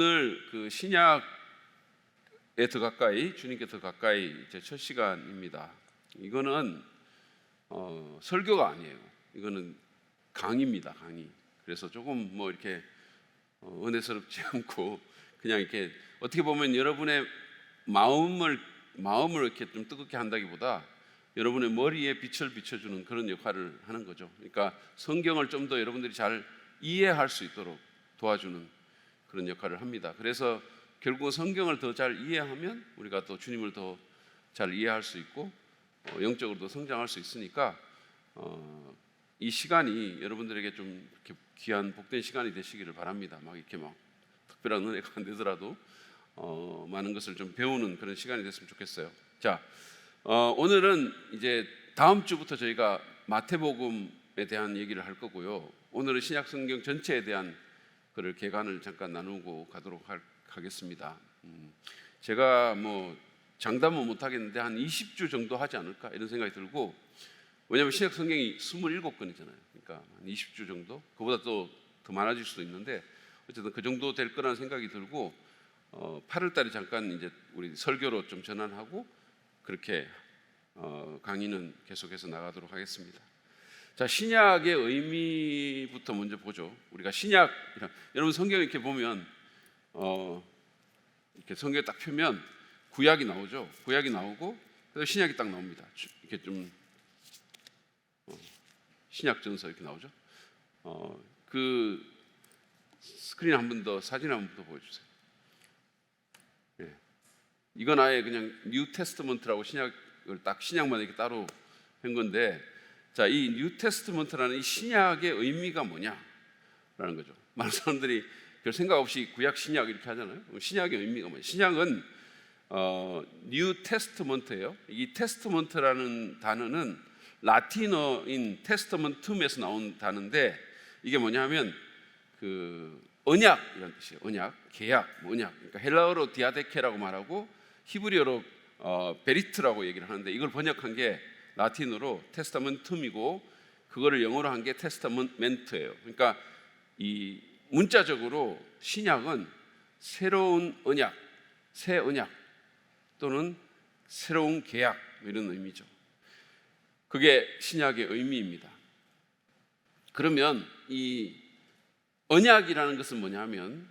오늘 그 신약에 더 가까이, 주님께 더 가까이 제 첫 시간입니다. 이거는 설교가 아니에요. 이거는 강의입니다. 강의. 그래서 조금 뭐 이렇게 은혜스럽지 않고 그냥 이렇게 어떻게 보면 여러분의 마음을 이렇게 좀 뜨겁게 한다기보다 여러분의 머리에 빛을 비춰주는 그런 역할을 하는 거죠. 그러니까 성경을 좀 더 여러분들이 잘 이해할 수 있도록 도와주는 그런 역할을 합니다. 그래서 결국은 성경을 더 잘 이해하면 우리가 또 주님을 더 잘 이해할 수 있고 영적으로도 성장할 수 있으니까 이 시간이 여러분들에게 좀 이렇게 귀한 복된 시간이 되시기를 바랍니다. 막 이렇게 막 특별한 은혜가 안 되더라도 많은 것을 좀 배우는 그런 시간이 됐으면 좋겠어요. 자, 오늘은 이제 다음 주부터 저희가 마태복음에 대한 얘기를 할 거고요. 오늘은 신약 성경 전체에 대한 그를 개관을 잠깐 나누고 가도록 하겠습니다. 제가 뭐 장담은 못 하겠는데 한 20주 정도 하지 않을까 이런 생각이 들고, 왜냐하면 신약 성경이 27권이잖아요. 그러니까 한 20주 정도, 그보다 또 더 많아질 수도 있는데 어쨌든 그 정도 될 거라는 생각이 들고 8월 달에 잠깐 이제 우리 설교로 좀 전환하고 그렇게 강의는 계속해서 나가도록 하겠습니다. 자, 신약의 의미부터 먼저 보죠. 우리가 신약, 여러분 성경 이렇게 보면 이렇게 성경에 딱 펴면 구약이 나오죠. 구약이 나오고 그래서 신약이 딱 나옵니다. 이렇게 좀 신약전서 이렇게 나오죠. 그 스크린 한 번 더, 사진 한 번 더 보여주세요. 네. 이건 아예 그냥 뉴 테스트먼트라고 신약을 딱 신약만 이렇게 따로 한 건데, 자, 이 뉴 테스트먼트라는 이 신약의 의미가 뭐냐라는 거죠. 많은 사람들이 별 생각 없이 구약 신약 이렇게 하잖아요. 신약의 의미가 뭐냐? 신약은 뉴 테스트먼트예요. 이 테스트먼트라는 단어는 라틴어인 테스트먼툼에서 나온 단어인데 이게 뭐냐면 그 언약이라는 뜻이에요. 언약, 계약, 언약. 그러니까 헬라어로 디아데케라고 말하고 히브리어로 베리트라고 얘기를 하는데 이걸 번역한 게 라틴어로 테스타멘툼이고 그거를 영어로 한 게 테스타멘트예요. 그러니까 이 문자적으로 신약은 새로운 언약, 새 언약 또는 새로운 계약 이런 의미죠. 그게 신약의 의미입니다. 그러면 이 언약이라는 것은 뭐냐면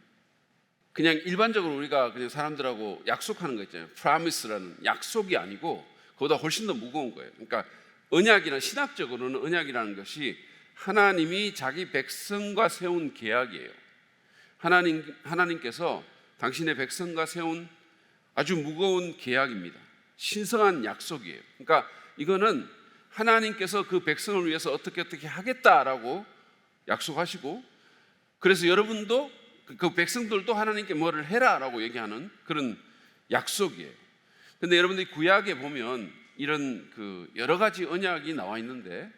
그냥 일반적으로 우리가 그냥 사람들하고 약속하는 거 있잖아요. 프라미스라는 약속이 아니고 그보다 훨씬 더 무거운 거예요. 그러니까 언약이란, 신학적으로는 언약이라는 것이 하나님이 자기 백성과 세운 계약이에요. 하나님께서 당신의 백성과 세운 아주 무거운 계약입니다. 신성한 약속이에요. 그러니까 이거는 하나님께서 그 백성을 위해서 어떻게 하겠다라고 약속하시고, 그래서 여러분도 그 백성들도 하나님께 뭐를 해라라고 얘기하는 그런 약속이에요. 근데 여러분들이 구약에 보면 이런 그 여러 가지 언약이 나와 있는데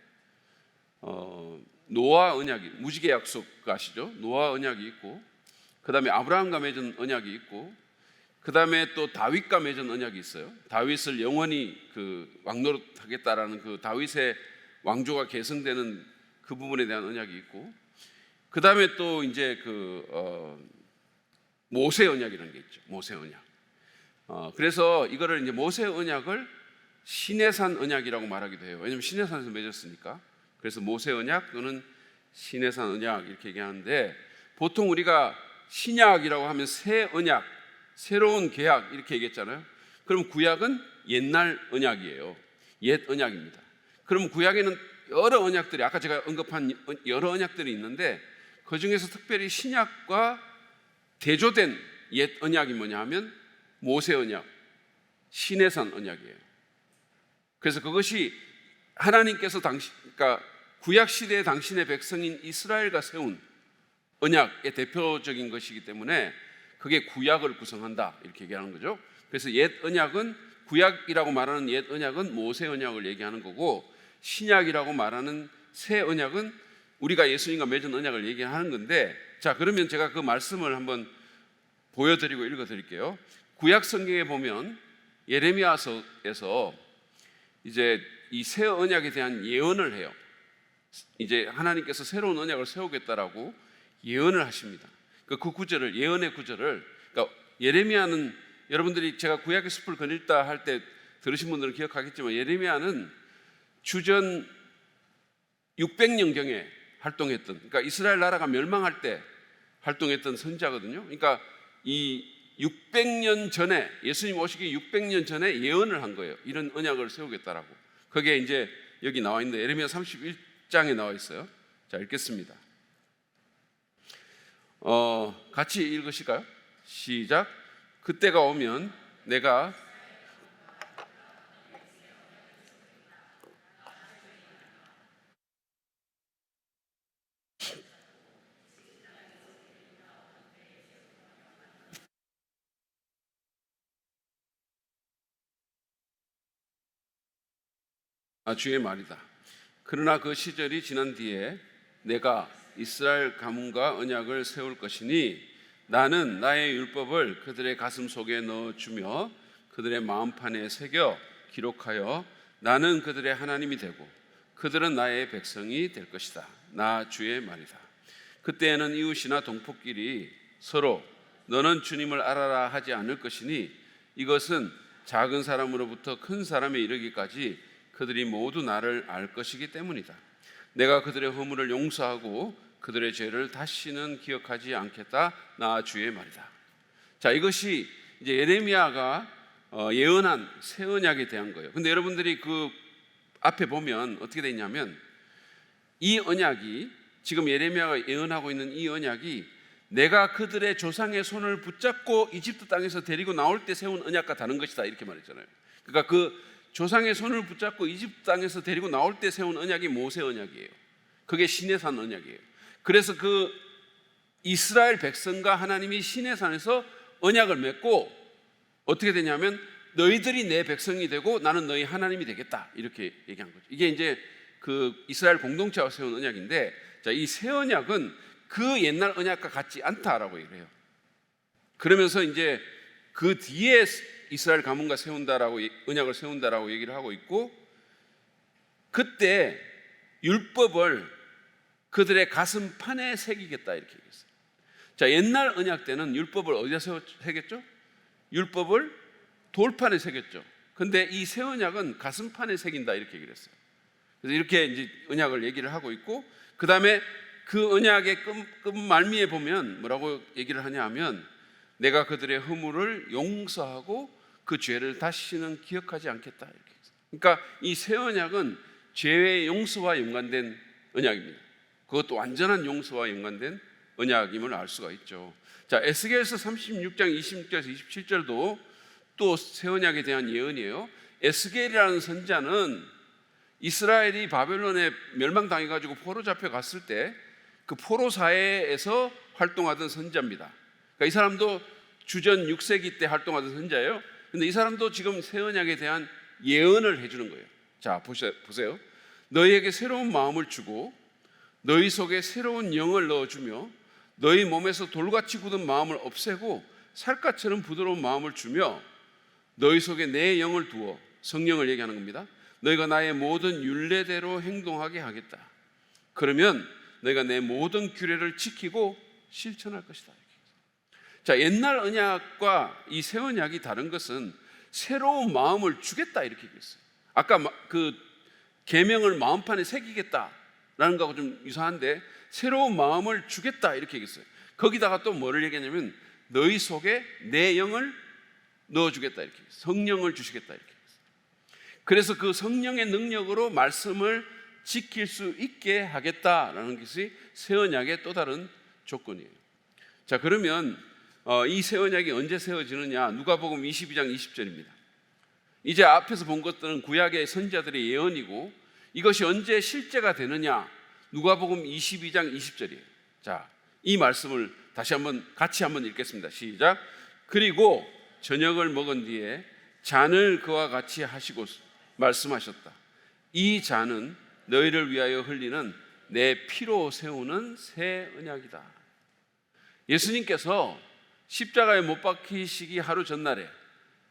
노아 언약이, 무지개 약속 아시죠? 노아 언약이 있고, 그 다음에 아브라함과 맺은 언약이 있고, 그 다음에 또 다윗과 맺은 언약이 있어요. 다윗을 영원히 그 왕노릇하겠다라는 그 다윗의 왕조가 계승되는 그 부분에 대한 언약이 있고, 그 다음에 또 이제 모세 언약이라는 게 있죠. 모세 언약. 그래서 이거를 이제 모세 언약을 시내산 언약이라고 말하기도 해요. 왜냐하면 시내산에서 맺었으니까. 그래서 모세 언약 또는 시내산 언약 이렇게 얘기하는데, 보통 우리가 신약이라고 하면 새 언약, 새로운 계약 이렇게 얘기했잖아요. 그럼 구약은 옛날 언약이에요. 옛 언약입니다. 그럼 구약에는 여러 언약들이, 아까 제가 언급한 여러 언약들이 있는데 그 중에서 특별히 신약과 대조된 옛 언약이 뭐냐 하면 모세 언약, 시내산 언약이에요. 그래서 그것이 하나님께서 그러니까 구약 시대의 당신의 백성인 이스라엘과 세운 언약의 대표적인 것이기 때문에 그게 구약을 구성한다 이렇게 얘기하는 거죠. 그래서 옛 언약은, 구약이라고 말하는 옛 언약은 모세 언약을 얘기하는 거고, 신약이라고 말하는 새 언약은 우리가 예수님과 맺은 언약을 얘기하는 건데, 자, 그러면 제가 그 말씀을 한번 보여드리고 읽어드릴게요. 구약 성경에 보면 예레미야서에서 이제 이 새 언약에 대한 예언을 해요. 이제 하나님께서 새로운 언약을 세우겠다라고 예언을 하십니다. 그 구절을, 예언의 구절을, 그러니까 예레미야는, 여러분들이 제가 구약의 숲을 거닐다 할 때 들으신 분들은 기억하겠지만, 예레미야는 주전 600년경에 활동했던, 그러니까 이스라엘 나라가 멸망할 때 활동했던 선지자거든요. 그러니까 이 600년 전에, 예수님 오시기 600년 전에 예언을 한 거예요. 이런 언약을 세우겠다라고. 그게 이제 여기 나와 있는데, 예레미야 31장에 나와 있어요. 자, 읽겠습니다. 같이 읽으실까요? 시작. 그때가 오면 내가 주의 말이다. 그러나 그 시절이 지난 뒤에 내가 이스라엘 가문과 언약을 세울 것이니 나는 나의 율법을 그들의 가슴 속에 넣어주며 그들의 마음판에 새겨 기록하여 나는 그들의 하나님이 되고 그들은 나의 백성이 될 것이다. 나 주의 말이다. 그때에는 이웃이나 동포끼리 서로 너는 주님을 알아라 하지 않을 것이니 이것은 작은 사람으로부터 큰 사람에 이르기까지 그들이 모두 나를 알 것이기 때문이다. 내가 그들의 허물을 용서하고 그들의 죄를 다시는 기억하지 않겠다. 나 주의 말이다. 자, 이것이 이제 예레미야가 예언한 새 언약에 대한 거예요. 근데 여러분들이 그 앞에 보면 어떻게 되어 있냐면, 이 언약이, 지금 예레미야가 예언하고 있는 이 언약이 내가 그들의 조상의 손을 붙잡고 이집트 땅에서 데리고 나올 때 세운 언약과 다른 것이다, 이렇게 말했잖아요. 그러니까 그 조상의 손을 붙잡고 이집트 땅에서 데리고 나올 때 세운 언약이 모세 언약이에요. 그게 시내산 언약이에요. 그래서 그 이스라엘 백성과 하나님이 시내산에서 언약을 맺고 어떻게 되냐면 너희들이 내 백성이 되고 나는 너희 하나님이 되겠다, 이렇게 얘기한 거죠. 이게 이제 그 이스라엘 공동체와 세운 언약인데, 자, 이 새 언약은 그 옛날 언약과 같지 않다라고 얘기를 해요. 그러면서 이제 그 뒤에 이스라엘 가문과 세운다라고, 언약을 세운다라고 얘기를 하고 있고, 그때 율법을 그들의 가슴판에 새기겠다, 이렇게 얘기했어요. 자, 옛날 언약 때는 율법을 어디다 새겼죠? 율법을 돌판에 새겼죠. 근데 이 새 언약은 가슴판에 새긴다, 이렇게 얘기를 했어요. 그래서 이렇게 이제 언약을 얘기를 하고 있고, 그 다음에 그 언약의 끝 말미에 보면 뭐라고 얘기를 하냐 하면, 내가 그들의 허물을 용서하고 그 죄를 다시는 기억하지 않겠다, 이렇게 했어요. 그러니까 이 새 언약은 죄의 용서와 연관된 언약입니다. 그것도 완전한 용서와 연관된 언약임을 알 수가 있죠. 자, 에스겔서 36장 26절에서 27절도 또 새 언약에 대한 예언이에요. 에스겔이라는 선지자는 이스라엘이 바벨론에 멸망당해가지고 포로 잡혀갔을 때 그 포로 사회에서 활동하던 선지자입니다. 그러니까 이 사람도 주전 6세기 때 활동하던 선지자예요. 근데 이 사람도 지금 새 언약에 대한 예언을 해주는 거예요. 자, 보세요. 너희에게 새로운 마음을 주고 너희 속에 새로운 영을 넣어주며 너희 몸에서 돌같이 굳은 마음을 없애고 살갗처럼 부드러운 마음을 주며 너희 속에 내 영을 두어, 성령을 얘기하는 겁니다. 너희가 나의 모든 율례대로 행동하게 하겠다. 그러면 너희가 내 모든 규례를 지키고 실천할 것이다. 자, 옛날 언약과 이 새 언약이 다른 것은 새로운 마음을 주겠다, 이렇게 얘기했어요. 아까 그 계명을 마음판에 새기겠다라는 거하고 좀 유사한데, 새로운 마음을 주겠다, 이렇게 얘기했어요. 거기다가 또 뭐를 얘기하냐면 너희 속에 내 영을 넣어주겠다, 이렇게 얘기했어요. 성령을 주시겠다, 이렇게 얘기했어요. 그래서 그 성령의 능력으로 말씀을 지킬 수 있게 하겠다라는 것이 새 언약의 또 다른 조건이에요. 자, 그러면 이 새 언약이 언제 세워지느냐? 누가복음 22장 20절입니다. 이제 앞에서 본 것들은 구약의 선지자들의 예언이고, 이것이 언제 실제가 되느냐? 누가복음 22장 20절이에요. 자, 이 말씀을 다시 한번 같이 한번 읽겠습니다. 시작. 그리고 저녁을 먹은 뒤에 잔을 그와 같이 하시고 말씀하셨다. 이 잔은 너희를 위하여 흘리는 내 피로 세우는 새 언약이다. 예수님께서 십자가에 못 박히시기 하루 전날에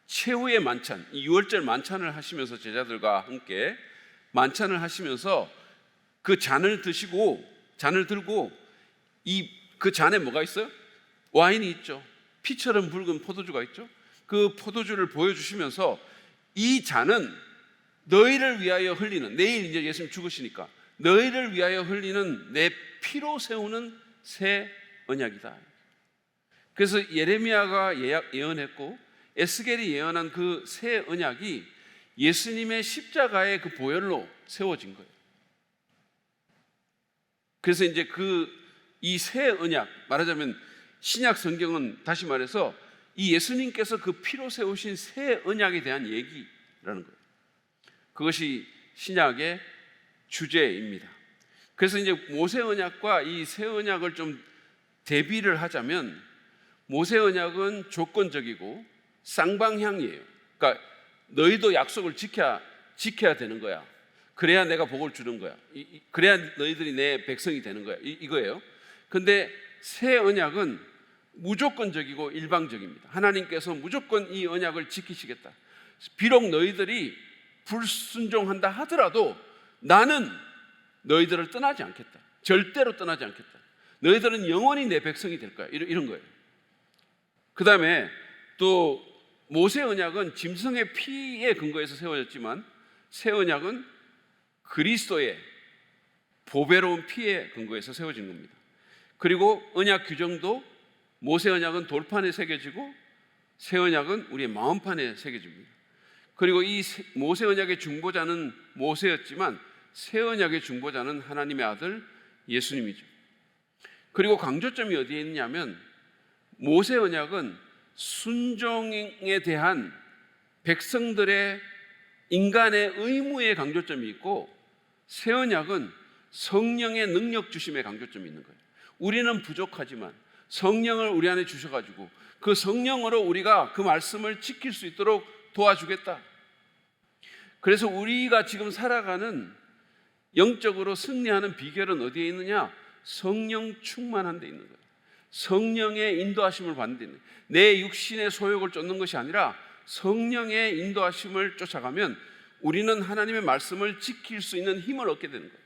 최후의 만찬, 이 6월절 만찬을 하시면서 제자들과 함께 만찬을 하시면서 그 잔을 들고 그 잔에 뭐가 있어요? 와인이 있죠. 피처럼 붉은 포도주가 있죠. 그 포도주를 보여주시면서 이 잔은 너희를 위하여 흘리는, 내일 이제 예수님 죽으시니까 너희를 위하여 흘리는 내 피로 세우는 새 언약이다. 그래서 예레미야가 예언했고 에스겔이 예언한 그 새 언약이 예수님의 십자가의 그 보혈로 세워진 거예요. 그래서 이제 이 새 언약, 말하자면 신약 성경은 다시 말해서 이 예수님께서 그 피로 세우신 새 언약에 대한 얘기라는 거예요. 그것이 신약의 주제입니다. 그래서 이제 모세 언약과 이 새 언약을 좀 대비를 하자면, 모세 언약은 조건적이고 쌍방향이에요. 그러니까 너희도 약속을 지켜야 되는 거야. 그래야 내가 복을 주는 거야. 그래야 너희들이 내 백성이 되는 거야. 이거예요. 근데 새 언약은 무조건적이고 일방적입니다. 하나님께서 무조건 이 언약을 지키시겠다. 비록 너희들이 불순종한다 하더라도 나는 너희들을 떠나지 않겠다. 절대로 떠나지 않겠다. 너희들은 영원히 내 백성이 될 거야. 이런 거예요. 그 다음에 또 모세 언약은 짐승의 피에 근거해서 세워졌지만 새 언약은 그리스도의 보배로운 피에 근거해서 세워진 겁니다. 그리고 언약 규정도 모세 언약은 돌판에 새겨지고 새 언약은 우리의 마음판에 새겨집니다. 그리고 이 모세 언약의 중보자는 모세였지만 새 언약의 중보자는 하나님의 아들 예수님이죠. 그리고 강조점이 어디에 있냐면 모세 언약은 순종에 대한 백성들의 인간의 의무에 강조점이 있고 새 언약은 성령의 능력 주심에 강조점이 있는 거예요. 우리는 부족하지만 성령을 우리 안에 주셔가지고 그 성령으로 우리가 그 말씀을 지킬 수 있도록 도와주겠다. 그래서 우리가 지금 살아가는 영적으로 승리하는 비결은 어디에 있느냐? 성령 충만한 데 있는 거예요. 성령의 인도하심을 받는 데 있는 거예요. 내 육신의 소욕을 쫓는 것이 아니라 성령의 인도하심을 쫓아가면 우리는 하나님의 말씀을 지킬 수 있는 힘을 얻게 되는 거예요.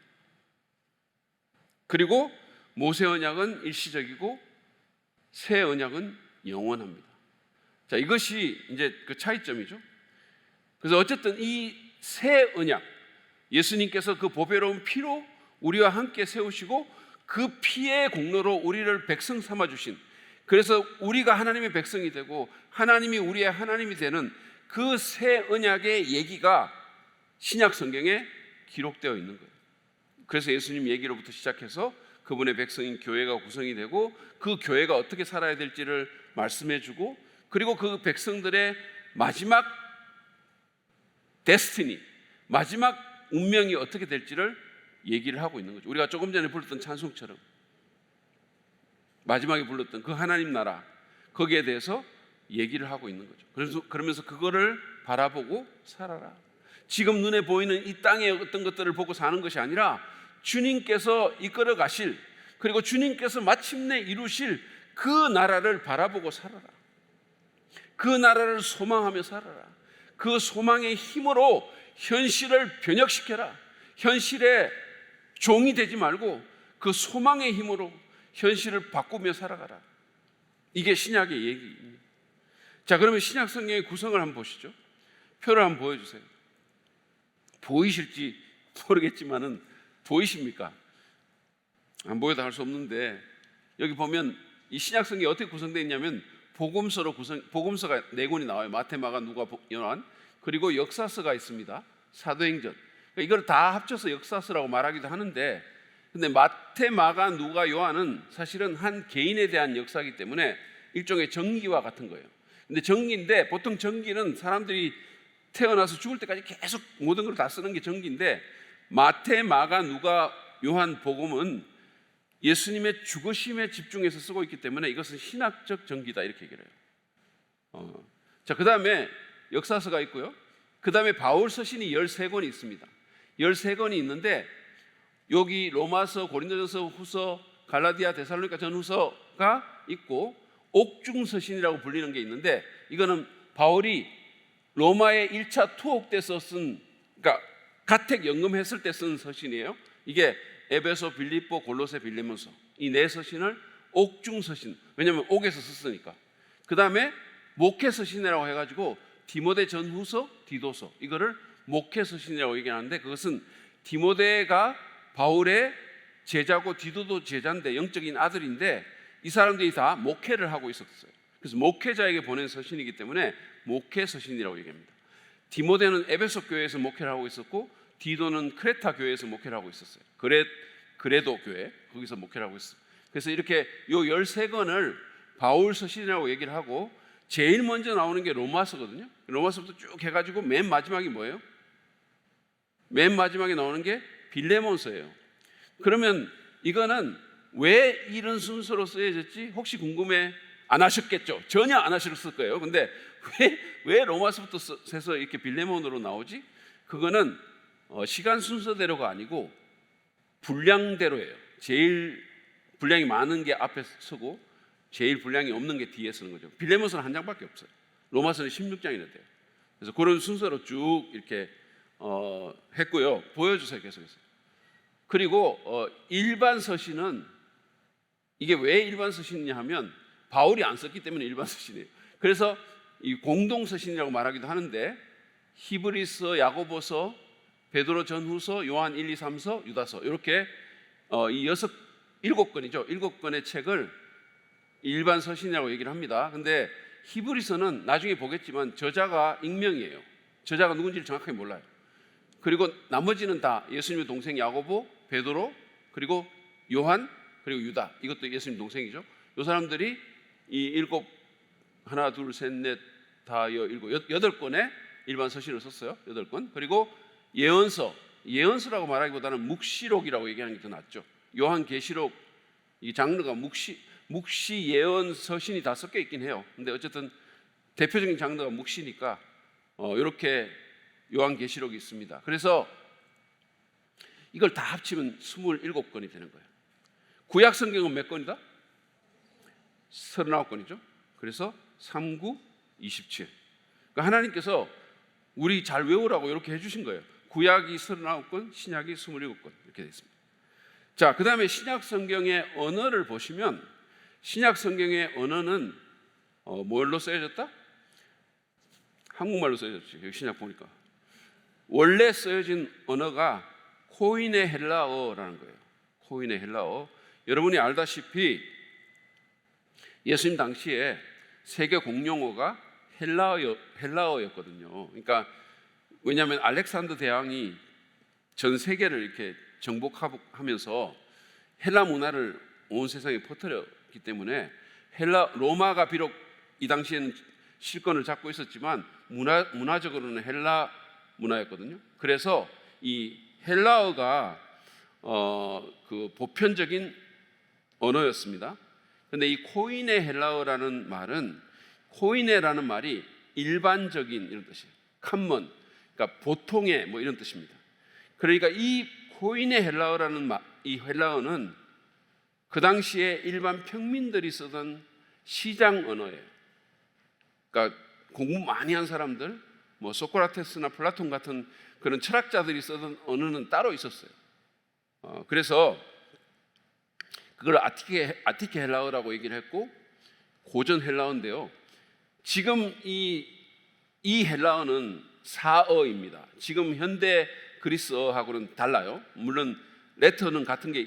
그리고 모세 언약은 일시적이고 새 언약은 영원합니다. 자, 이것이 이제 그 차이점이죠. 그래서 어쨌든 이 새 언약, 예수님께서 그 보배로운 피로 우리와 함께 세우시고 그 피의 공로로 우리를 백성 삼아 주신, 그래서 우리가 하나님의 백성이 되고 하나님이 우리의 하나님이 되는 그 새 언약의 얘기가 신약 성경에 기록되어 있는 거예요. 그래서 예수님 얘기로부터 시작해서 그분의 백성인 교회가 구성이 되고 그 교회가 어떻게 살아야 될지를 말씀해 주고, 그리고 그 백성들의 마지막 데스티니, 마지막 운명이 어떻게 될지를 얘기를 하고 있는 거죠. 우리가 조금 전에 불렀던 찬송처럼 마지막에 불렀던 그 하나님 나라, 거기에 대해서 얘기를 하고 있는 거죠. 그러면서 그거를 바라보고 살아라. 지금 눈에 보이는 이 땅의 어떤 것들을 보고 사는 것이 아니라 주님께서 이끌어 가실, 그리고 주님께서 마침내 이루실 그 나라를 바라보고 살아라. 그 나라를 소망하며 살아라. 그 소망의 힘으로 현실을 변혁시켜라. 현실의 종이 되지 말고 그 소망의 힘으로 현실을 바꾸며 살아가라. 이게 신약의 얘기입니다. 자, 그러면 신약 성경의 구성을 한번 보시죠. 표를 한번 보여주세요. 보이실지 모르겠지만은 보이십니까? 안 보여도 할 수 없는데, 여기 보면 이 신약 성경이 어떻게 구성되어 있냐면 복음서가 4권이 나와요. 마태, 마가, 누가, 요한. 그리고 역사서가 있습니다. 사도행전. 그러니까 이걸 다 합쳐서 역사서라고 말하기도 하는데, 근데 마태, 마가, 누가, 요한은 사실은 한 개인에 대한 역사이기 때문에 일종의 전기와 같은 거예요. 근데 전기인데, 보통 전기는 사람들이 태어나서 죽을 때까지 계속 모든 걸 다 쓰는 게 전기인데, 마태, 마가, 누가, 요한 복음은 예수님의 죽으심에 집중해서 쓰고 있기 때문에 이것은 신학적 전기다, 이렇게 얘기를 해요. 자, 그 다음에 역사서가 있고요. 그 다음에 바울 서신이 13권이 있습니다. 13권이 있는데, 여기 로마서, 고린도전서, 후서, 갈라디아, 데살로니가 전후서가 있고 옥중 서신이라고 불리는 게 있는데, 이거는 바울이 로마의 1차 투옥 때서 쓴, 그러니까 가택 연금했을 때 쓴 서신이에요. 이게 에베소, 빌립보, 골로새, 빌레몬서, 이 4서신을 옥중서신, 왜냐하면 옥에서 썼으니까. 그 다음에 목회서신이라고 해가지고 디모데 전후서, 디도서, 이거를 목회서신이라고 얘기하는데, 그것은 디모데가 바울의 제자고 디도도 제자인데 영적인 아들인데, 이 사람들이 다 목회를 하고 있었어요. 그래서 목회자에게 보낸 서신이기 때문에 목회서신이라고 얘기합니다. 디모데는 에베소 교회에서 목회를 하고 있었고, 디도는 크레타 교회에서 목회를 하고 있었어요. 그레도 교회, 거기서 목회를 하고 있어요. 그래서 이렇게 요 13권을 바울 서신이라고 얘기를 하고, 제일 먼저 나오는 게 로마서거든요. 로마서부터 쭉 해가지고 맨 마지막이 뭐예요? 맨 마지막에 나오는 게 빌레몬서예요. 그러면 이거는 왜 이런 순서로 쓰여졌지? 혹시 궁금해 안 하셨겠죠? 전혀 안 하셨을 거예요. 근데 왜 로마서부터 세서 이렇게 빌레몬으로 나오지? 그거는 시간 순서대로가 아니고 분량대로예요. 제일 분량이 많은 게 앞에 서고 제일 분량이 없는 게 뒤에 서는 거죠. 빌레몬서는 한 장밖에 없어요. 로마서는 16장이나 돼요. 그래서 그런 순서로 쭉 이렇게 했고요. 보여주세요, 계속해서. 그리고 일반 서신은, 이게 왜 일반 서신이냐 하면 바울이 안 썼기 때문에 일반 서신이에요. 그래서 이 공동 서신이라고 말하기도 하는데, 히브리서, 야고보서, 베드로 전후서, 요한 1, 2, 3서, 유다서, 이렇게 이 7권이죠. 7권의 책을 일반 서신이라고 얘기를 합니다. 근데 히브리서는 나중에 보겠지만 저자가 익명이에요. 저자가 누군지를 정확하게 몰라요. 그리고 나머지는 다 예수님의 동생 야고보, 베드로, 그리고 요한, 그리고 유다, 이것도 예수님 동생이죠. 이 사람들이 이 8권의 일반 서신을 썼어요. 8권. 그리고 예언서라고 말하기보다는 묵시록이라고 얘기하는 게 더 낫죠. 요한계시록, 이 장르가 묵시, 예언, 서신이 다 섞여 있긴 해요. 근데 어쨌든 대표적인 장르가 묵시니까 이렇게 요한계시록이 있습니다. 그래서 이걸 다 합치면 27권이 되는 거예요. 구약 성경은 몇 권이다? 39권이죠. 그래서 3, 9, 27. 그러니까 하나님께서 우리 잘 외우라고 이렇게 해주신 거예요. 구약이 39권, 신약이 27권 이렇게 되어 있습니다. 자, 그 다음에 신약 성경의 언어를 보시면, 신약 성경의 언어는 뭘로 쓰여졌다? 한국말로 쓰여졌지. 여기 신약 보니까 원래 쓰여진 언어가 코이네 헬라어라는 거예요. 코이네 헬라어. 여러분이 알다시피 예수님 당시에 세계 공용어가 헬라어였거든요. 그러니까 왜냐하면 알렉산더 대왕이 전 세계를 이렇게 정복하면서 헬라 문화를 온 세상에 퍼뜨렸기 때문에 로마가 비록 이 당시에는 실권을 잡고 있었지만 문화적으로는 헬라 문화였거든요. 그래서 이 헬라어가 그 보편적인 언어였습니다. 그런데 이 코이네 헬라어라는 말은, 코이네라는 말이 일반적인 이런 뜻이에요. common, 그러니까 보통의 뭐 이런 뜻입니다. 그러니까 이 코이네 헬라어라는 이 헬라어는 그 당시에 일반 평민들이 쓰던 시장 언어예요. 그러니까 공부 많이 한 사람들, 뭐 소크라테스나 플라톤 같은 그런 철학자들이 쓰던 언어는 따로 있었어요. 그래서 그걸 아티케 헬라어라고 얘기를 했고, 고전 헬라어인데요. 지금 이 헬라어는 사어입니다. 지금 현대 그리스어하고는 달라요. 물론 레터는 같은 게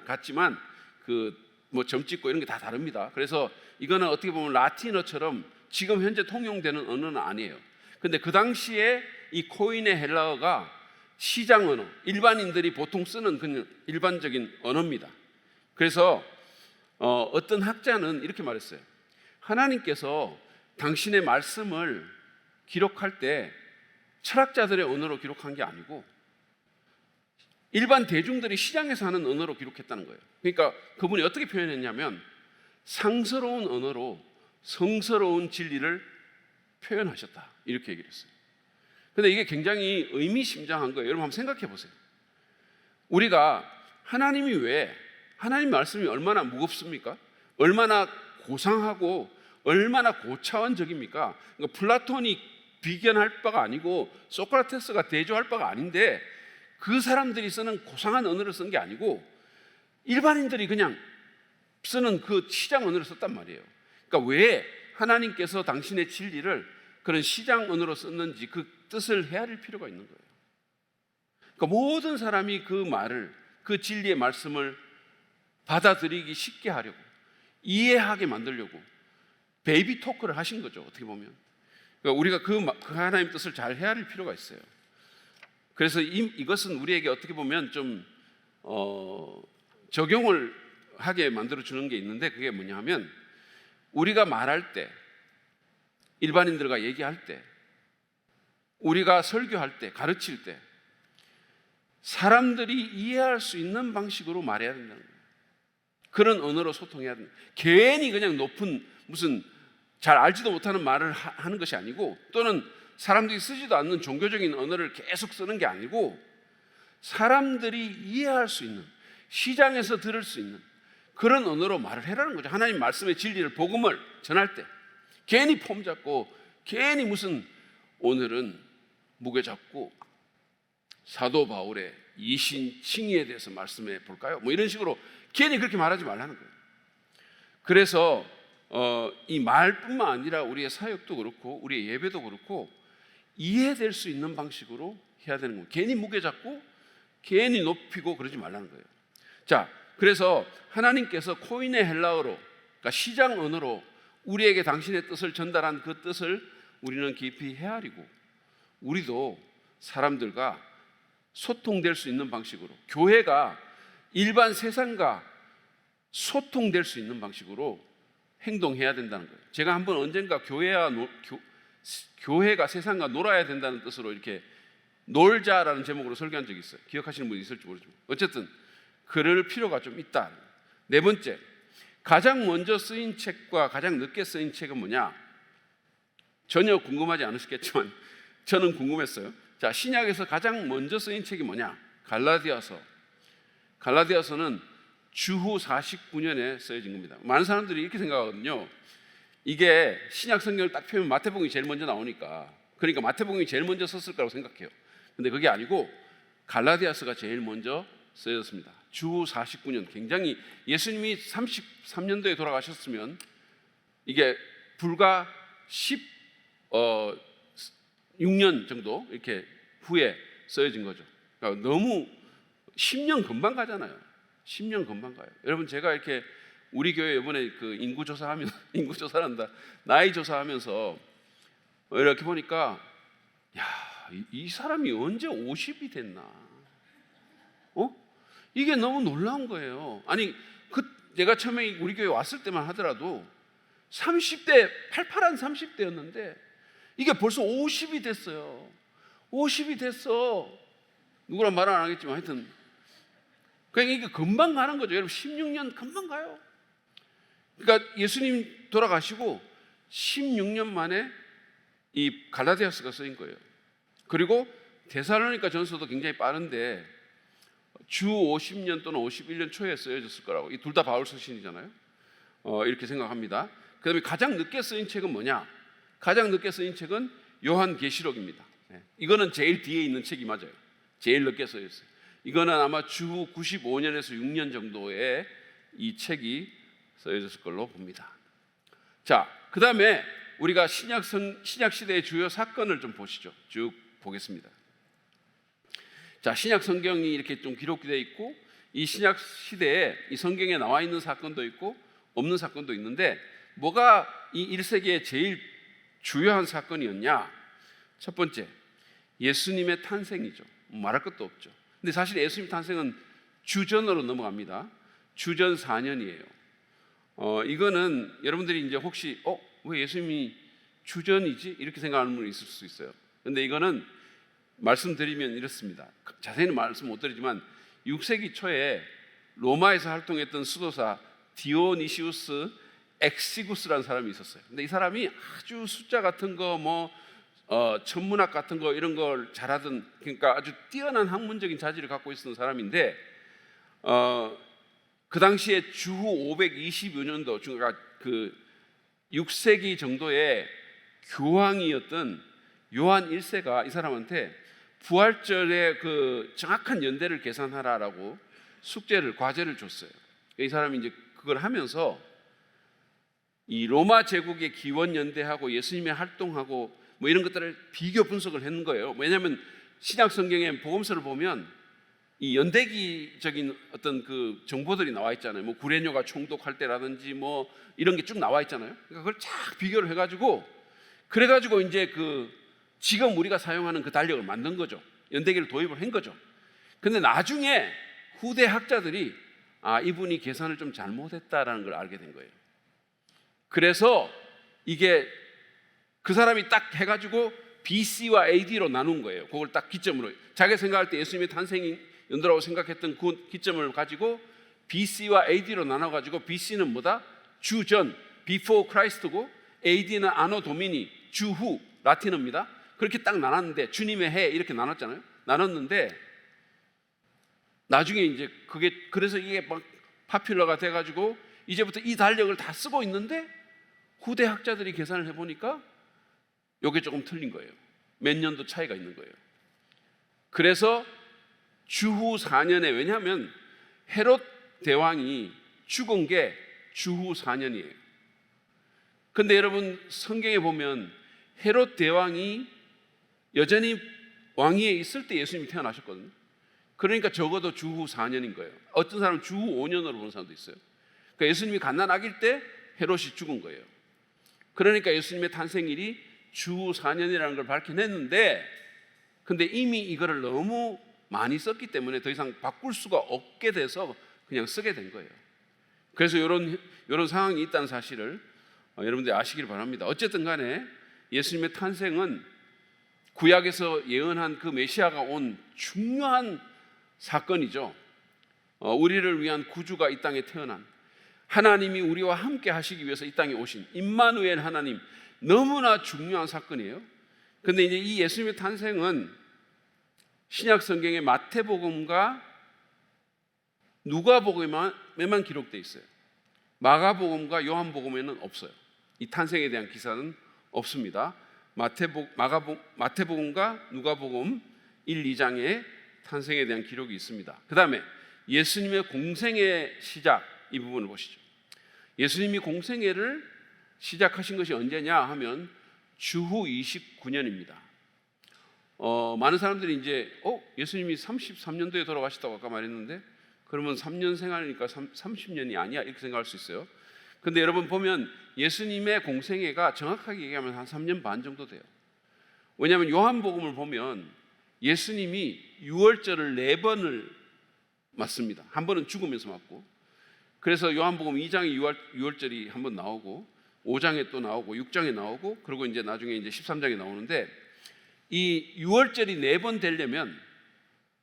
같지만 그 뭐 점 찍고 이런 게 다 다릅니다. 그래서 이거는 어떻게 보면 라틴어처럼 지금 현재 통용되는 언어는 아니에요. 근데 그 당시에 이 코이네 헬라어가 시장 언어, 일반인들이 보통 쓰는 그냥 일반적인 언어입니다. 그래서 어떤 학자는 이렇게 말했어요. 하나님께서 당신의 말씀을 기록할 때 철학자들의 언어로 기록한 게 아니고 일반 대중들이 시장에서 하는 언어로 기록했다는 거예요. 그러니까 그분이 어떻게 표현했냐면, 상스러운 언어로 성스러운 진리를 표현하셨다, 이렇게 얘기를 했어요. 그런데 이게 굉장히 의미심장한 거예요. 여러분 한번 생각해 보세요. 우리가 하나님 말씀이 얼마나 무겁습니까? 얼마나 고상하고 얼마나 고차원적입니까? 그러니까 플라톤이 비견할 바가 아니고 소크라테스가 대조할 바가 아닌데, 그 사람들이 쓰는 고상한 언어를 쓴 게 아니고 일반인들이 그냥 쓰는 그 시장 언어를 썼단 말이에요. 그러니까 왜 하나님께서 당신의 진리를 그런 시장 언어로 썼는지 그 뜻을 헤아릴 필요가 있는 거예요. 그러니까 모든 사람이 그 말을, 그 진리의 말씀을 받아들이기 쉽게 하려고, 이해하게 만들려고 베이비 토크를 하신 거죠, 어떻게 보면. 그러니까 우리가 그 하나님 뜻을 잘 헤아릴 필요가 있어요. 그래서 이것은 우리에게 어떻게 보면 좀 적용을 하게 만들어주는 게 있는데, 그게 뭐냐 하면, 우리가 말할 때, 일반인들과 얘기할 때, 우리가 설교할 때, 가르칠 때 사람들이 이해할 수 있는 방식으로 말해야 된다는 거예요. 그런 언어로 소통해야 된다. 괜히 그냥 높은 무슨 잘 알지도 못하는 말을 하는 것이 아니고, 또는 사람들이 쓰지도 않는 종교적인 언어를 계속 쓰는 게 아니고, 사람들이 이해할 수 있는, 시장에서 들을 수 있는 그런 언어로 말을 해라는 거죠. 하나님 말씀의 진리를, 복음을 전할 때 괜히 폼 잡고, 괜히 무슨 오늘은 무게 잡고 사도 바울의 이신 칭의에 대해서 말씀해 볼까요? 뭐 이런 식으로 괜히 그렇게 말하지 말라는 거예요. 그래서 이 말뿐만 아니라 우리의 사역도 그렇고 우리의 예배도 그렇고 이해될 수 있는 방식으로 해야 되는 거예요. 괜히 무게 잡고 괜히 높이고 그러지 말라는 거예요. 자, 그래서 하나님께서 코인의 헬라어로, 그러니까 시장 언어로 우리에게 당신의 뜻을 전달한 그 뜻을 우리는 깊이 헤아리고, 우리도 사람들과 소통될 수 있는 방식으로, 교회가 일반 세상과 소통될 수 있는 방식으로 행동해야 된다는 거예요. 제가 한번 언젠가 교회가 세상과 놀아야 된다는 뜻으로 이렇게 놀자라는 제목으로 설교한 적이 있어요. 기억하시는 분이 있을지 모르지만 어쨌든 그럴 필요가 좀 있다. 네 번째, 가장 먼저 쓰인 책과 가장 늦게 쓰인 책은 뭐냐? 전혀 궁금하지 않으시겠지만 저는 궁금했어요. 자, 신약에서 가장 먼저 쓰인 책이 뭐냐? 갈라디아서. 갈라디아서는 주후 49년에 쓰여진 겁니다. 많은 사람들이 이렇게 생각하거든요. 이게 신약 성경을 딱 펴면 마태복음이 제일 먼저 나오니까, 그러니까 마태복음이 제일 먼저 썼을 거라고 생각해요. 근데 그게 아니고 갈라디아서가 제일 먼저 쓰여졌습니다. 주후 49년, 굉장히, 예수님이 33년도에 돌아가셨으면 이게 불과 16년 정도 이렇게 후에 쓰여진 거죠. 그러니까 너무 10년 금방 가잖아요. 10년 금방 가요. 여러분, 제가 이렇게 우리 교회 이번에 그 인구조사란다, 나이 조사하면서 이렇게 보니까, 야, 이 사람이 언제 50이 됐나? 이게 너무 놀라운 거예요. 아니, 내가 처음에 우리 교회 왔을 때만 하더라도 30대, 팔팔한 30대였는데 이게 벌써 50이 됐어요. 50이 됐어. 누구랑 말 안 하겠지만 하여튼 그냥 이게 금방 가는 거죠. 여러분, 16년 금방 가요. 그러니까 예수님 돌아가시고 16년 만에 이 갈라디아서가 쓰인 거예요. 그리고 데살로니가 전서도 굉장히 빠른데 주 50년 또는 51년 초에 쓰여졌을 거라고. 이 둘 다 바울 서신이잖아요. 이렇게 생각합니다. 그 다음에 가장 늦게 쓰인 책은 뭐냐? 가장 늦게 쓰인 책은 요한계시록입니다. 이거는 제일 뒤에 있는 책이 맞아요. 제일 늦게 쓰였어요. 이거는 아마 주후 95년에서 6년 정도에 이 책이 쓰여졌을 걸로 봅니다. 자, 그 다음에 우리가 신약 시대의 주요 사건을 좀 보시죠. 쭉 보겠습니다. 자, 신약 성경이 이렇게 좀 기록되어 있고, 이 신약 시대에 이 성경에 나와 있는 사건도 있고 없는 사건도 있는데, 뭐가 이 1세기의 제일 주요한 사건이었냐? 첫 번째, 예수님의 탄생이죠. 말할 것도 없죠. 근데 사실 예수님 탄생은 주전으로 넘어갑니다. 주전 4년이에요. 이거는 여러분들이 이제 혹시 왜 예수님이 주전이지? 이렇게 생각하는 분이 있을 수 있어요. 근데 이거는 말씀드리면 이렇습니다. 자세히는 말씀 못 드리지만 6세기 초에 로마에서 활동했던 수도사 디오니시우스 엑시구스라는 사람이 있었어요. 근데 이 사람이 아주 숫자 같은 거, 천문학 같은 거 이런 걸 잘하던, 그러니까 아주 뛰어난 학문적인 자질을 갖고 있었던 사람인데, 그 당시에 주후 520여년도, 그러니까 그 6세기 정도의 교황이었던 요한 1세가 이 사람한테 부활절의 그 정확한 연대를 계산하라라고 과제를 줬어요. 이 사람이 이제 그걸 하면서 이 로마 제국의 기원 연대하고 예수님의 활동하고 뭐 이런 것들을 비교 분석을 했는 거예요. 왜냐하면 신약 성경의 복음서를 보면 이 연대기적인 어떤 그 정보들이 나와 있잖아요. 뭐 구레뇨가 총독할 때라든지 뭐 이런 게 쭉 나와 있잖아요. 그러니까 그걸 쫙 비교를 해가지고 그래가지고 이제 그 지금 우리가 사용하는 그 달력을 만든 거죠. 연대기를 도입을 한 거죠. 근데 나중에 후대 학자들이 이분이 계산을 좀 잘못했다라는 걸 알게 된 거예요. 그래서 이게 그 사람이 딱 해가지고 BC와 AD로 나눈 거예요. 그걸 딱 기점으로 자기가 생각할 때 예수님의 탄생이 연도라고 생각했던 그 기점을 가지고 BC와 AD로 나눠가지고 BC는 뭐다? 주전, before Christ고 AD는 안노 도미니, 주후, 라틴어입니다. 그렇게 딱 나눴는데 주님의 해 이렇게 나눴잖아요. 나눴는데 나중에 이제 그게 그래서 이게 막 파퓰러가 돼가지고 이제부터 이 달력을 다 쓰고 있는데 후대 학자들이 계산을 해보니까 이게 조금 틀린 거예요. 몇 년도 차이가 있는 거예요. 그래서 주후 4년에 왜냐하면 헤롯 대왕이 죽은 게 주후 4년이에요. 근데 여러분 성경에 보면 헤롯 대왕이 여전히 왕위에 있을 때 예수님이 태어나셨거든요. 그러니까 적어도 주후 4년인 거예요. 어떤 사람은 주후 5년으로 보는 사람도 있어요. 그러니까 예수님이 갓난아기일 때 헤롯이 죽은 거예요. 그러니까 예수님의 탄생일이 주후 4년이라는 걸 밝힌 했는데 근데 이미 이거를 너무 많이 썼기 때문에 더 이상 바꿀 수가 없게 돼서 그냥 쓰게 된 거예요. 그래서 이런 상황이 있다는 사실을 여러분들이 아시길 바랍니다. 어쨌든 간에 예수님의 탄생은 구약에서 예언한 그 메시아가 온 중요한 사건이죠. 우리를 위한 구주가 이 땅에 태어난 하나님이 우리와 함께 하시기 위해서 이 땅에 오신 임마누엘 하나님, 너무나 중요한 사건이에요. 그런데 이제 이 예수님의 탄생은 신약 성경의 마태복음과 누가복음에만 기록되어 있어요. 마가복음과 요한복음에는 없어요. 이 탄생에 대한 기사는 없습니다. 마태복음과 누가복음 1, 2장에 탄생에 대한 기록이 있습니다. 그 다음에 예수님의 공생의 시작, 이 부분을 보시죠. 예수님이 공생애를 시작하신 것이 언제냐 하면 주후 29년입니다. 많은 사람들이 이제 예수님이 33년도에 돌아가셨다고 아까 말했는데 그러면 3년 생활이니까 30년이 아니야 이렇게 생각할 수 있어요. 근데 여러분 보면 예수님의 공생애가 정확하게 얘기하면 한 3년 반 정도 돼요. 왜냐하면 요한복음을 보면 예수님이 유월절을 4번을 맞습니다. 한 번은 죽으면서 맞고, 그래서 요한복음 2장에 유월절이 한 번 나오고 5장에 또 나오고 6장에 나오고 그리고 이제 나중에 이제 13장에 나오는데 이 유월절이 4번 되려면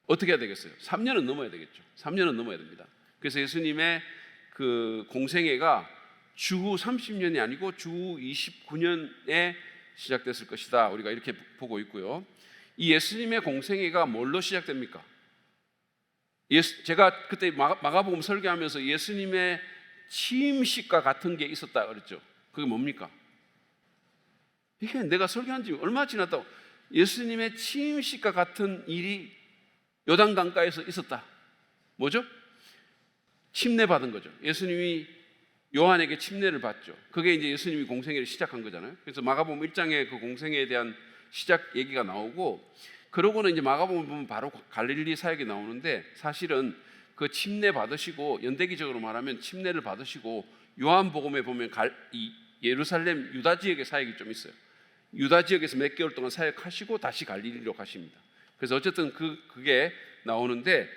어떻게 해야 되겠어요? 3년은 넘어야 되겠죠. 3년은 넘어야 됩니다. 그래서 예수님의 그 공생애가 주후 30년이 아니고 주후 29년에 시작됐을 것이다. 우리가 이렇게 보고 있고요. 이 예수님의 공생애가 뭘로 시작됩니까? 제가 그때 마가복음 설교하면서 예수님의 취임식과 같은 게 있었다 그랬죠. 그게 뭡니까? 이게 내가 설교한 지 얼마 지났다고 예수님의 취임식과 같은 일이 요단강가에서 있었다. 뭐죠? 침례 받은 거죠. 예수님이 요한에게 침례를 받죠. 그게 이제 예수님이 공생애를 시작한 거잖아요. 그래서 마가복음 1장에 그 공생애에 대한 시작 얘기가 나오고, 그러고는 이제 마가복음 보면 바로 갈릴리 사역이 나오는데 사실은 그 침례 받으시고 연대기적으로 말하면 침례를 받으시고 요한복음에 보면 이 예루살렘 유다 지역의 사역이 좀 있어요. 유다 지역에서 몇 개월 동안 사역하시고 다시 갈릴리로 가십니다. 그래서 어쨌든 그게 나오는데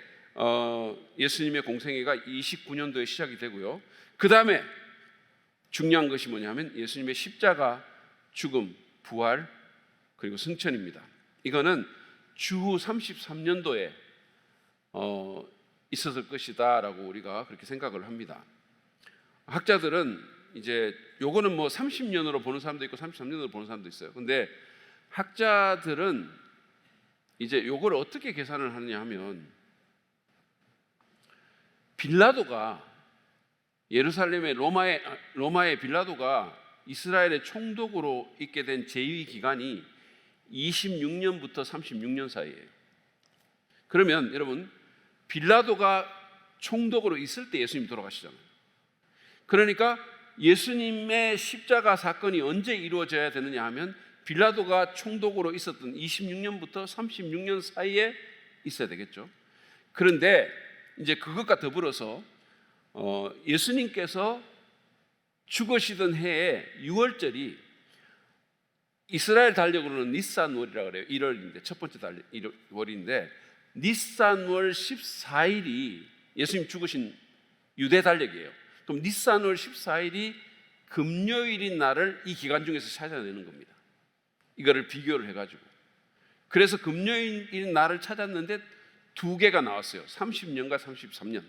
예수님의 공생애가 29년도에 시작이 되고요. 그 다음에 중요한 것이 뭐냐면 예수님의 십자가, 죽음, 부활, 그리고 승천입니다. 이거는 주후 33년도에 있었을 것이다 라고 우리가 그렇게 생각을 합니다. 학자들은 이제 요거는 뭐 30년으로 보는 사람도 있고 33년으로 보는 사람도 있어요. 근데 학자들은 이제 요걸 어떻게 계산을 하느냐 하면 빌라도가 예루살렘의 로마의 빌라도가 이스라엘의 총독으로 있게 된 재위 기간이 26년부터 36년 사이예요. 그러면 여러분 빌라도가 총독으로 있을 때 예수님이 돌아가시잖아요. 그러니까 예수님의 십자가 사건이 언제 이루어져야 되느냐 하면 빌라도가 총독으로 있었던 26년부터 36년 사이에 있어야 되겠죠. 그런데 이제 그것과 더불어서 예수님께서 죽으시던 해에 6월절이 이스라엘 달력으로는 니산월이라고 그래요. 1월인데 첫 번째 달력 1월인데 니산월 14일이 예수님 죽으신 유대 달력이에요. 그럼 니산월 14일이 금요일인 날을 이 기간 중에서 찾아내는 겁니다. 이거를 비교를 해가지고 그래서 금요일인 날을 찾았는데 두 개가 나왔어요. 30년과 33년.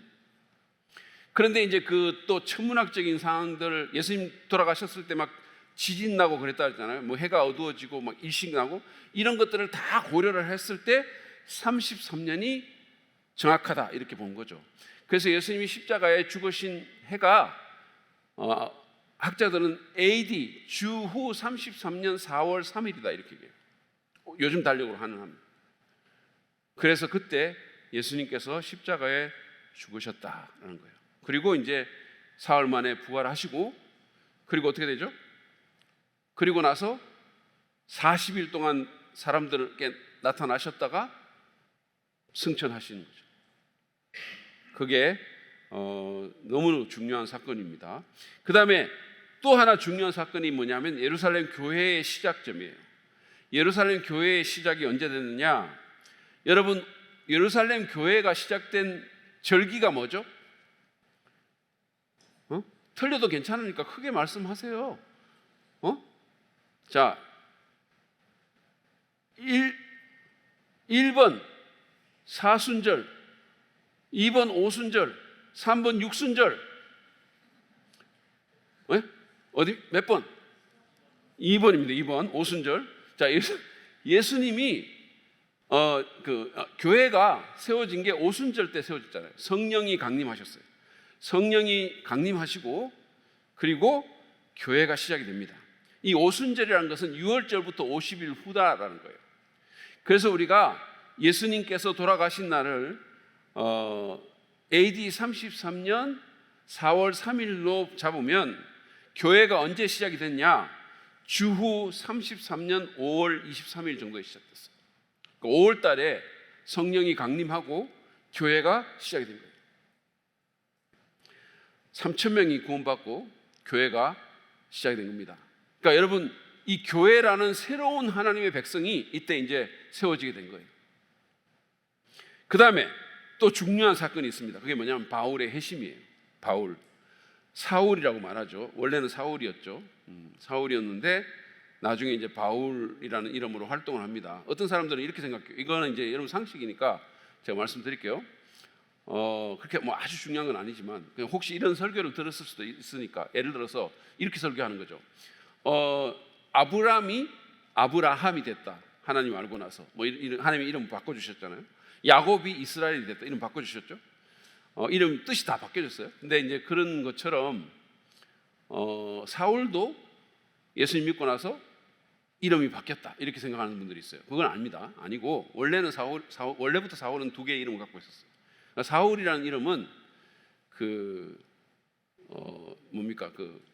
그런데 이제 그 또 천문학적인 상황들, 예수님 돌아가셨을 때 막 지진 나고 그랬다 했잖아요. 뭐 해가 어두워지고 막 일식 나고 이런 것들을 다 고려를 했을 때 33년이 정확하다 이렇게 본 거죠. 그래서 예수님이 십자가에 죽으신 해가 학자들은 AD 주후 33년 4월 3일이다 이렇게 얘기해요. 요즘 달력으로 하는 합니다. 그래서 그때 예수님께서 십자가에 죽으셨다라는 거예요. 그리고 이제 사흘 만에 부활하시고 그리고 어떻게 되죠? 그리고 나서 40일 동안 사람들에게 나타나셨다가 승천하시는 거죠. 그게 너무 중요한 사건입니다. 그 다음에 또 하나 중요한 사건이 뭐냐면 예루살렘 교회의 시작점이에요. 예루살렘 교회의 시작이 언제 됐느냐? 여러분, 예루살렘 교회가 시작된 절기가 뭐죠? 틀려도 괜찮으니까 크게 말씀하세요. 자, 1번 사순절, 2번 오순절, 3번 육순절. 어디 몇 번? 2번입니다. 2번 오순절. 자, 예수님이 교회가 세워진 게 오순절 때 세워졌잖아요. 성령이 강림하셨어요. 성령이 강림하시고 그리고 교회가 시작이 됩니다. 이 오순절이라는 것은 6월절부터 50일 후다라는 거예요. 그래서 우리가 예수님께서 돌아가신 날을 AD 33년 4월 3일로 잡으면 교회가 언제 시작이 됐냐? 주후 33년 5월 23일 정도에 시작됐어요. 5월 달에 성령이 강림하고 교회가 시작이 된 거예요. 3,000명이 구원받고 교회가 시작이 된 겁니다. 그러니까 여러분, 이 교회라는 새로운 하나님의 백성이 이때 이제 세워지게 된 거예요. 그 다음에 또 중요한 사건이 있습니다. 그게 뭐냐면 바울의 회심이에요. 바울, 사울이라고 말하죠. 원래는 사울이었죠. 사울이었는데 나중에 이제 바울이라는 이름으로 활동을 합니다. 어떤 사람들은 이렇게 생각해요. 이거는 이제 여러분 상식이니까 제가 말씀드릴게요. 그렇게 뭐 아주 중요한 건 아니지만 그냥 혹시 이런 설교를 들었을 수도 있으니까 예를 들어서 이렇게 설교하는 거죠. 아브라함이 됐다. 하나님 알고 나서 뭐 하나님이 이름 바꿔주셨잖아요. 야곱이 이스라엘이 됐다. 이름 바꿔주셨죠. 이름 뜻이 다 바뀌어졌어요. 근데 이제 그런 것처럼 사울도 예수님 믿고 나서 이름이 바뀌었다 이렇게 생각하는 분들이 있어요. 그건 아닙니다. 아니고 원래는 원래부터 사울은 두 개의 이름을 갖고 있었어요. 사울이라는 이름은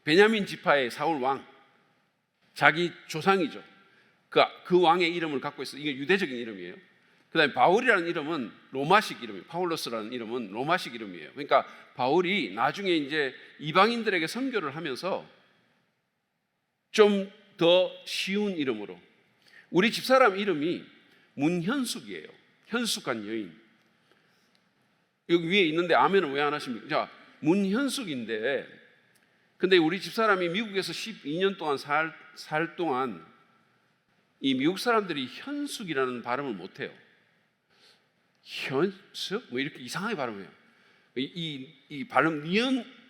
베냐민 지파의 사울 왕, 자기 조상이죠. 그 왕의 이름을 갖고 있어요. 이게 유대적인 이름이에요. 그다음에 바울이라는 이름은 로마식 이름이에요. 파울로스라는 이름은 로마식 이름이에요. 그러니까 바울이 나중에 이제 이방인들에게 선교를 하면서 좀 더 쉬운 이름으로, 우리 집사람 이름이 문현숙이에요. 현숙한 여인. 여기 위에 있는데 아멘은 왜 안 하십니까? 자, 문현숙인데, 근데 우리 집사람이 미국에서 12년 동안 살 동안 이 미국 사람들이 현숙이라는 발음을 못해요. 현숙? 뭐 이렇게 이상하게 발음해요. 이 발음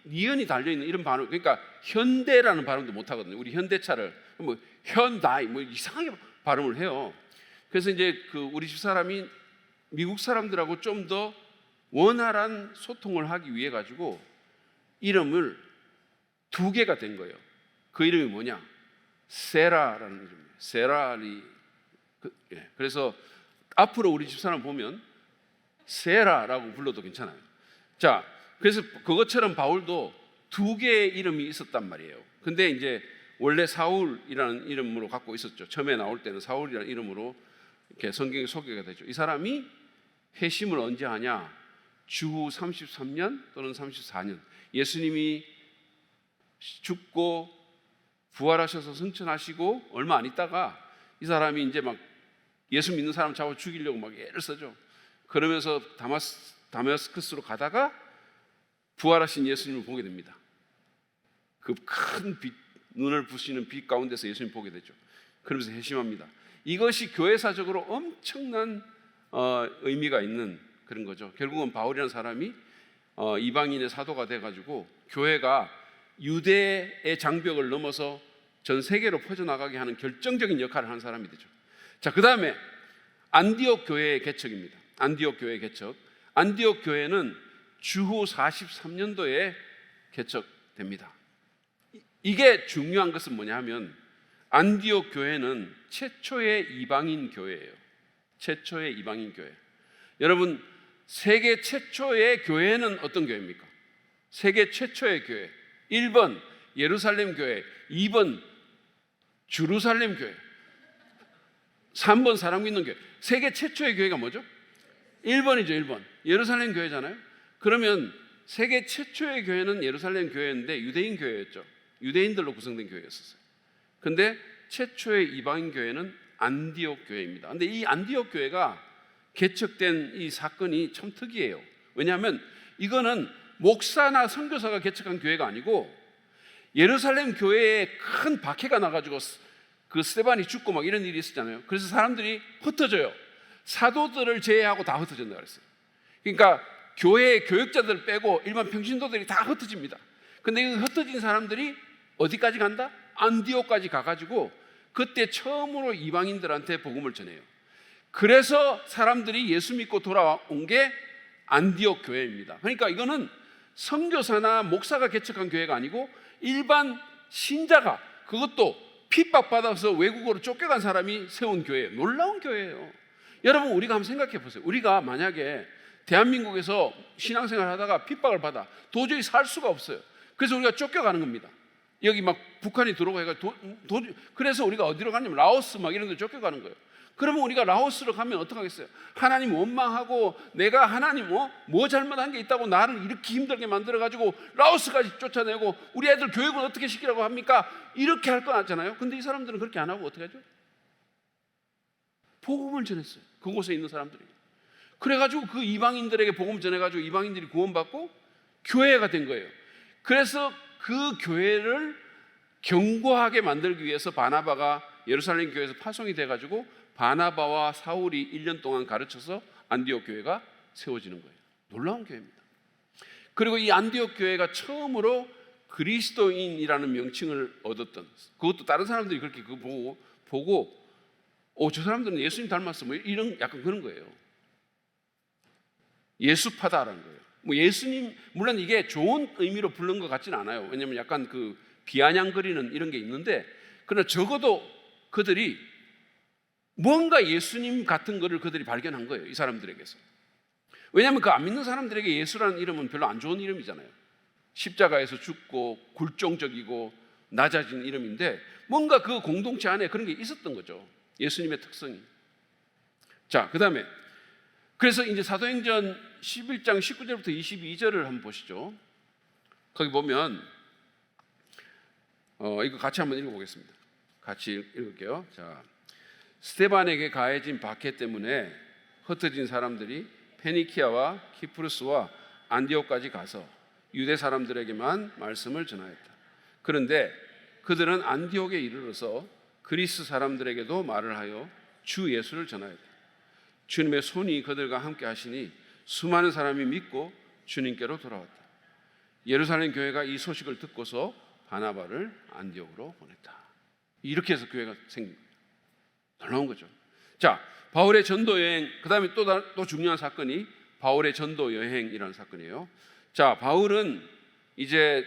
니은이 달려있는 이런 발음, 그러니까 현대라는 발음도 못하거든요. 우리 현대차를 뭐 현다이 뭐 이상하게 발음을 해요. 그래서 이제 우리 집사람이 미국 사람들하고 좀 더 원활한 소통을 하기 위해 가지고 이름을 두 개가 된 거예요. 그 이름이 뭐냐? 세라라는 이름이에요. 세라리. 그래서 앞으로 우리 집사람 보면 세라라고 불러도 괜찮아요. 자, 그래서 그것처럼 바울도 두 개의 이름이 있었단 말이에요. 근데 이제 원래 사울이라는 이름으로 갖고 있었죠. 처음에 나올 때는 사울이라는 이름으로 이렇게 성경에 소개가 되죠. 이 사람이 회심을 언제 하냐? 주후 33년 또는 34년, 예수님이 죽고 부활하셔서 승천하시고 얼마 안 있다가 이 사람이 이제 막 예수 믿는 사람 잡아 죽이려고 막 애를 써죠. 그러면서 다메스커스로 가다가 부활하신 예수님을 보게 됩니다. 그 큰 빛, 눈을 부시는 빛 가운데서 예수님 보게 되죠. 그러면서 회심합니다. 이것이 교회사적으로 엄청난 의미가 있는 그런 거죠. 결국은 바울이라는 사람이 이방인의 사도가 돼가지고 교회가 유대의 장벽을 넘어서 전 세계로 퍼져나가게 하는 결정적인 역할을 한 사람이 되죠. 자, 그 다음에 안디옥 교회의 개척입니다. 안디옥 교회의 개척. 안디옥 교회는 주후 43년도에 개척됩니다. 이게 중요한 것은 뭐냐 하면 안디옥 교회는 최초의 이방인 교회예요. 최초의 이방인 교회. 여러분, 세계 최초의 교회는 어떤 교회입니까? 세계 최초의 교회. 1번 예루살렘 교회, 2번 주루살렘 교회, 3번 사랑 믿는 교회. 세계 최초의 교회가 뭐죠? 1번이죠. 1번 예루살렘 교회잖아요. 그러면 세계 최초의 교회는 예루살렘 교회인데 유대인 교회였죠. 유대인들로 구성된 교회였었어요. 근데 최초의 이방인 교회는 안디옥 교회입니다. 근데 이 안디옥 교회가 개척된 이 사건이 참 특이해요. 왜냐하면 이거는 목사나 선교사가 개척한 교회가 아니고 예루살렘 교회에 큰 박해가 나가지고 그 스데반이 죽고 막 이런 일이 있었잖아요. 그래서 사람들이 흩어져요. 사도들을 제외하고 다 흩어진다 그랬어요. 그러니까 교회의 교역자들 빼고 일반 평신도들이 다 흩어집니다. 근데 이 흩어진 사람들이 어디까지 간다? 안디옥까지 가가지고 그때 처음으로 이방인들한테 복음을 전해요. 그래서 사람들이 예수 믿고 돌아온 게 안디옥 교회입니다. 그러니까 이거는 선교사나 목사가 개척한 교회가 아니고 일반 신자가, 그것도 핍박받아서 외국으로 쫓겨간 사람이 세운 교회예요. 놀라운 교회예요. 여러분, 우리가 한번 생각해 보세요. 우리가 만약에 대한민국에서 신앙생활 하다가 핍박을 받아 도저히 살 수가 없어요. 그래서 우리가 쫓겨가는 겁니다. 여기 막 북한이 들어오고 해가지고 그래서 우리가 어디로 가냐면 라오스 막 이런 데 쫓겨가는 거예요. 그러면 우리가 라오스로 가면 어떡하겠어요? 하나님 원망하고 내가 하나님 뭐 잘못한 게 있다고 나를 이렇게 힘들게 만들어가지고 라오스까지 쫓아내고 우리 애들 교육을 어떻게 시키라고 합니까? 이렇게 할 거 같잖아요. 근데 이 사람들은 그렇게 안 하고 어떻게 하죠? 복음을 전했어요. 그곳에 있는 사람들이. 그래가지고 그 이방인들에게 복음 전해가지고 이방인들이 구원받고 교회가 된 거예요. 그래서 그 교회를 견고하게 만들기 위해서 바나바가 예루살렘 교회에서 파송이 돼가지고 바나바와 사울이 1년 동안 가르쳐서 안디옥 교회가 세워지는 거예요. 놀라운 교회입니다. 그리고 이 안디옥 교회가 처음으로 그리스도인이라는 명칭을 얻었던, 그것도 다른 사람들이 그렇게 그거 보고 저 사람들은 예수님 닮았어, 뭐 이런 약간 그런 거예요. 예수파다라는 거예요. 뭐 예수님, 물론 이게 좋은 의미로 부른 것 같지는 않아요. 왜냐하면 약간 그 비아냥거리는 이런 게 있는데, 그러나 적어도 그들이 뭔가 예수님 같은 거를 그들이 발견한 거예요. 이 사람들에게서. 왜냐하면 그 안 믿는 사람들에게 예수라는 이름은 별로 안 좋은 이름이잖아요. 십자가에서 죽고 굴종적이고 낮아진 이름인데 뭔가 그 공동체 안에 그런 게 있었던 거죠. 예수님의 특성이. 자, 그 다음에 그래서 이제 사도행전 11장 19절부터 22절을 한번 보시죠. 거기 보면 이거 같이 한번 읽어보겠습니다. 같이 읽을게요. 자, 스데반에게 가해진 박해 때문에 흩어진 사람들이 페니키아와 키프루스와 안디옥까지 가서 유대 사람들에게만 말씀을 전하였다. 그런데 그들은 안디옥에 이르러서 그리스 사람들에게도 말을 하여 주 예수를 전하였다. 주님의 손이 그들과 함께 하시니 수많은 사람이 믿고 주님께로 돌아왔다. 예루살렘 교회가 이 소식을 듣고서 바나바를 안디옥으로 보냈다. 이렇게 해서 교회가 생긴 거예요. 놀라운 거죠. 자, 바울의 전도 여행, 그 다음에 또 중요한 사건이 바울의 전도 여행이라는 사건이에요. 자, 바울은 이제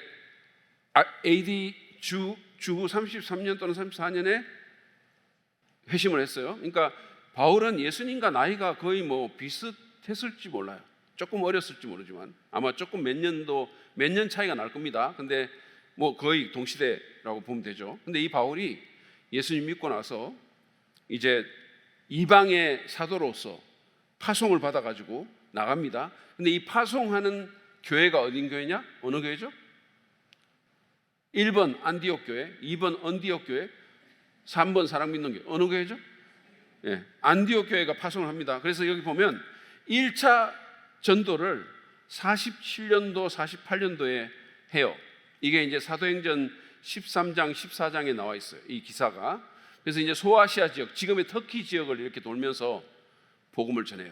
AD 주후 33년 또는 34년에 회심을 했어요. 그러니까 바울은 예수님과 나이가 거의 뭐 비슷했을지 몰라요. 조금 어렸을지 모르지만 아마 조금 몇 년 차이가 날 겁니다. 근데 뭐 거의 동시대라고 보면 되죠. 근데 이 바울이 예수님 믿고 나서 이제 이방의 사도로서 파송을 받아가지고 나갑니다. 근데 이 파송하는 교회가 어딘 교회냐? 어느 교회죠? 1번 안디옥 교회, 2번 언디옥 교회, 3번 사랑 믿는 교회. 어느 교회죠? 예, 안디옥 교회가 파송을 합니다. 그래서 여기 보면 1차 전도를 47년도, 48년도에 해요. 이게 이제 사도행전 13장, 14장에 나와 있어요. 이 기사가. 그래서 이제 소아시아 지역, 지금의 터키 지역을 이렇게 돌면서 복음을 전해요.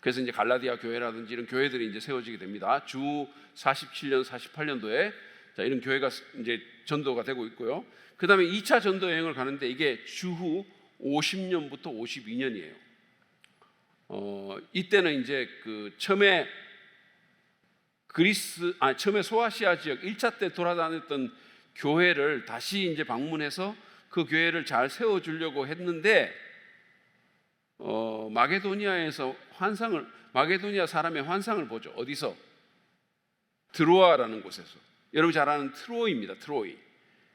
그래서 이제 갈라디아 교회라든지 이런 교회들이 이제 세워지게 됩니다. 주 47년, 48년도에 자, 이런 교회가 이제 전도가 되고 있고요. 그 다음에 2차 전도 여행을 가는데 이게 주후 50년부터 52년이에요. 이때는 이제 그 처음에 처음에 소아시아 지역 1차 때 돌아다녔던 교회를 다시 이제 방문해서 그 교회를 잘 세워주려고 했는데 마게도니아에서 마게도니아 사람의 환상을 보죠. 어디서? 드로아라는 곳에서. 여러분 잘 아는 트로이입니다. 트로이.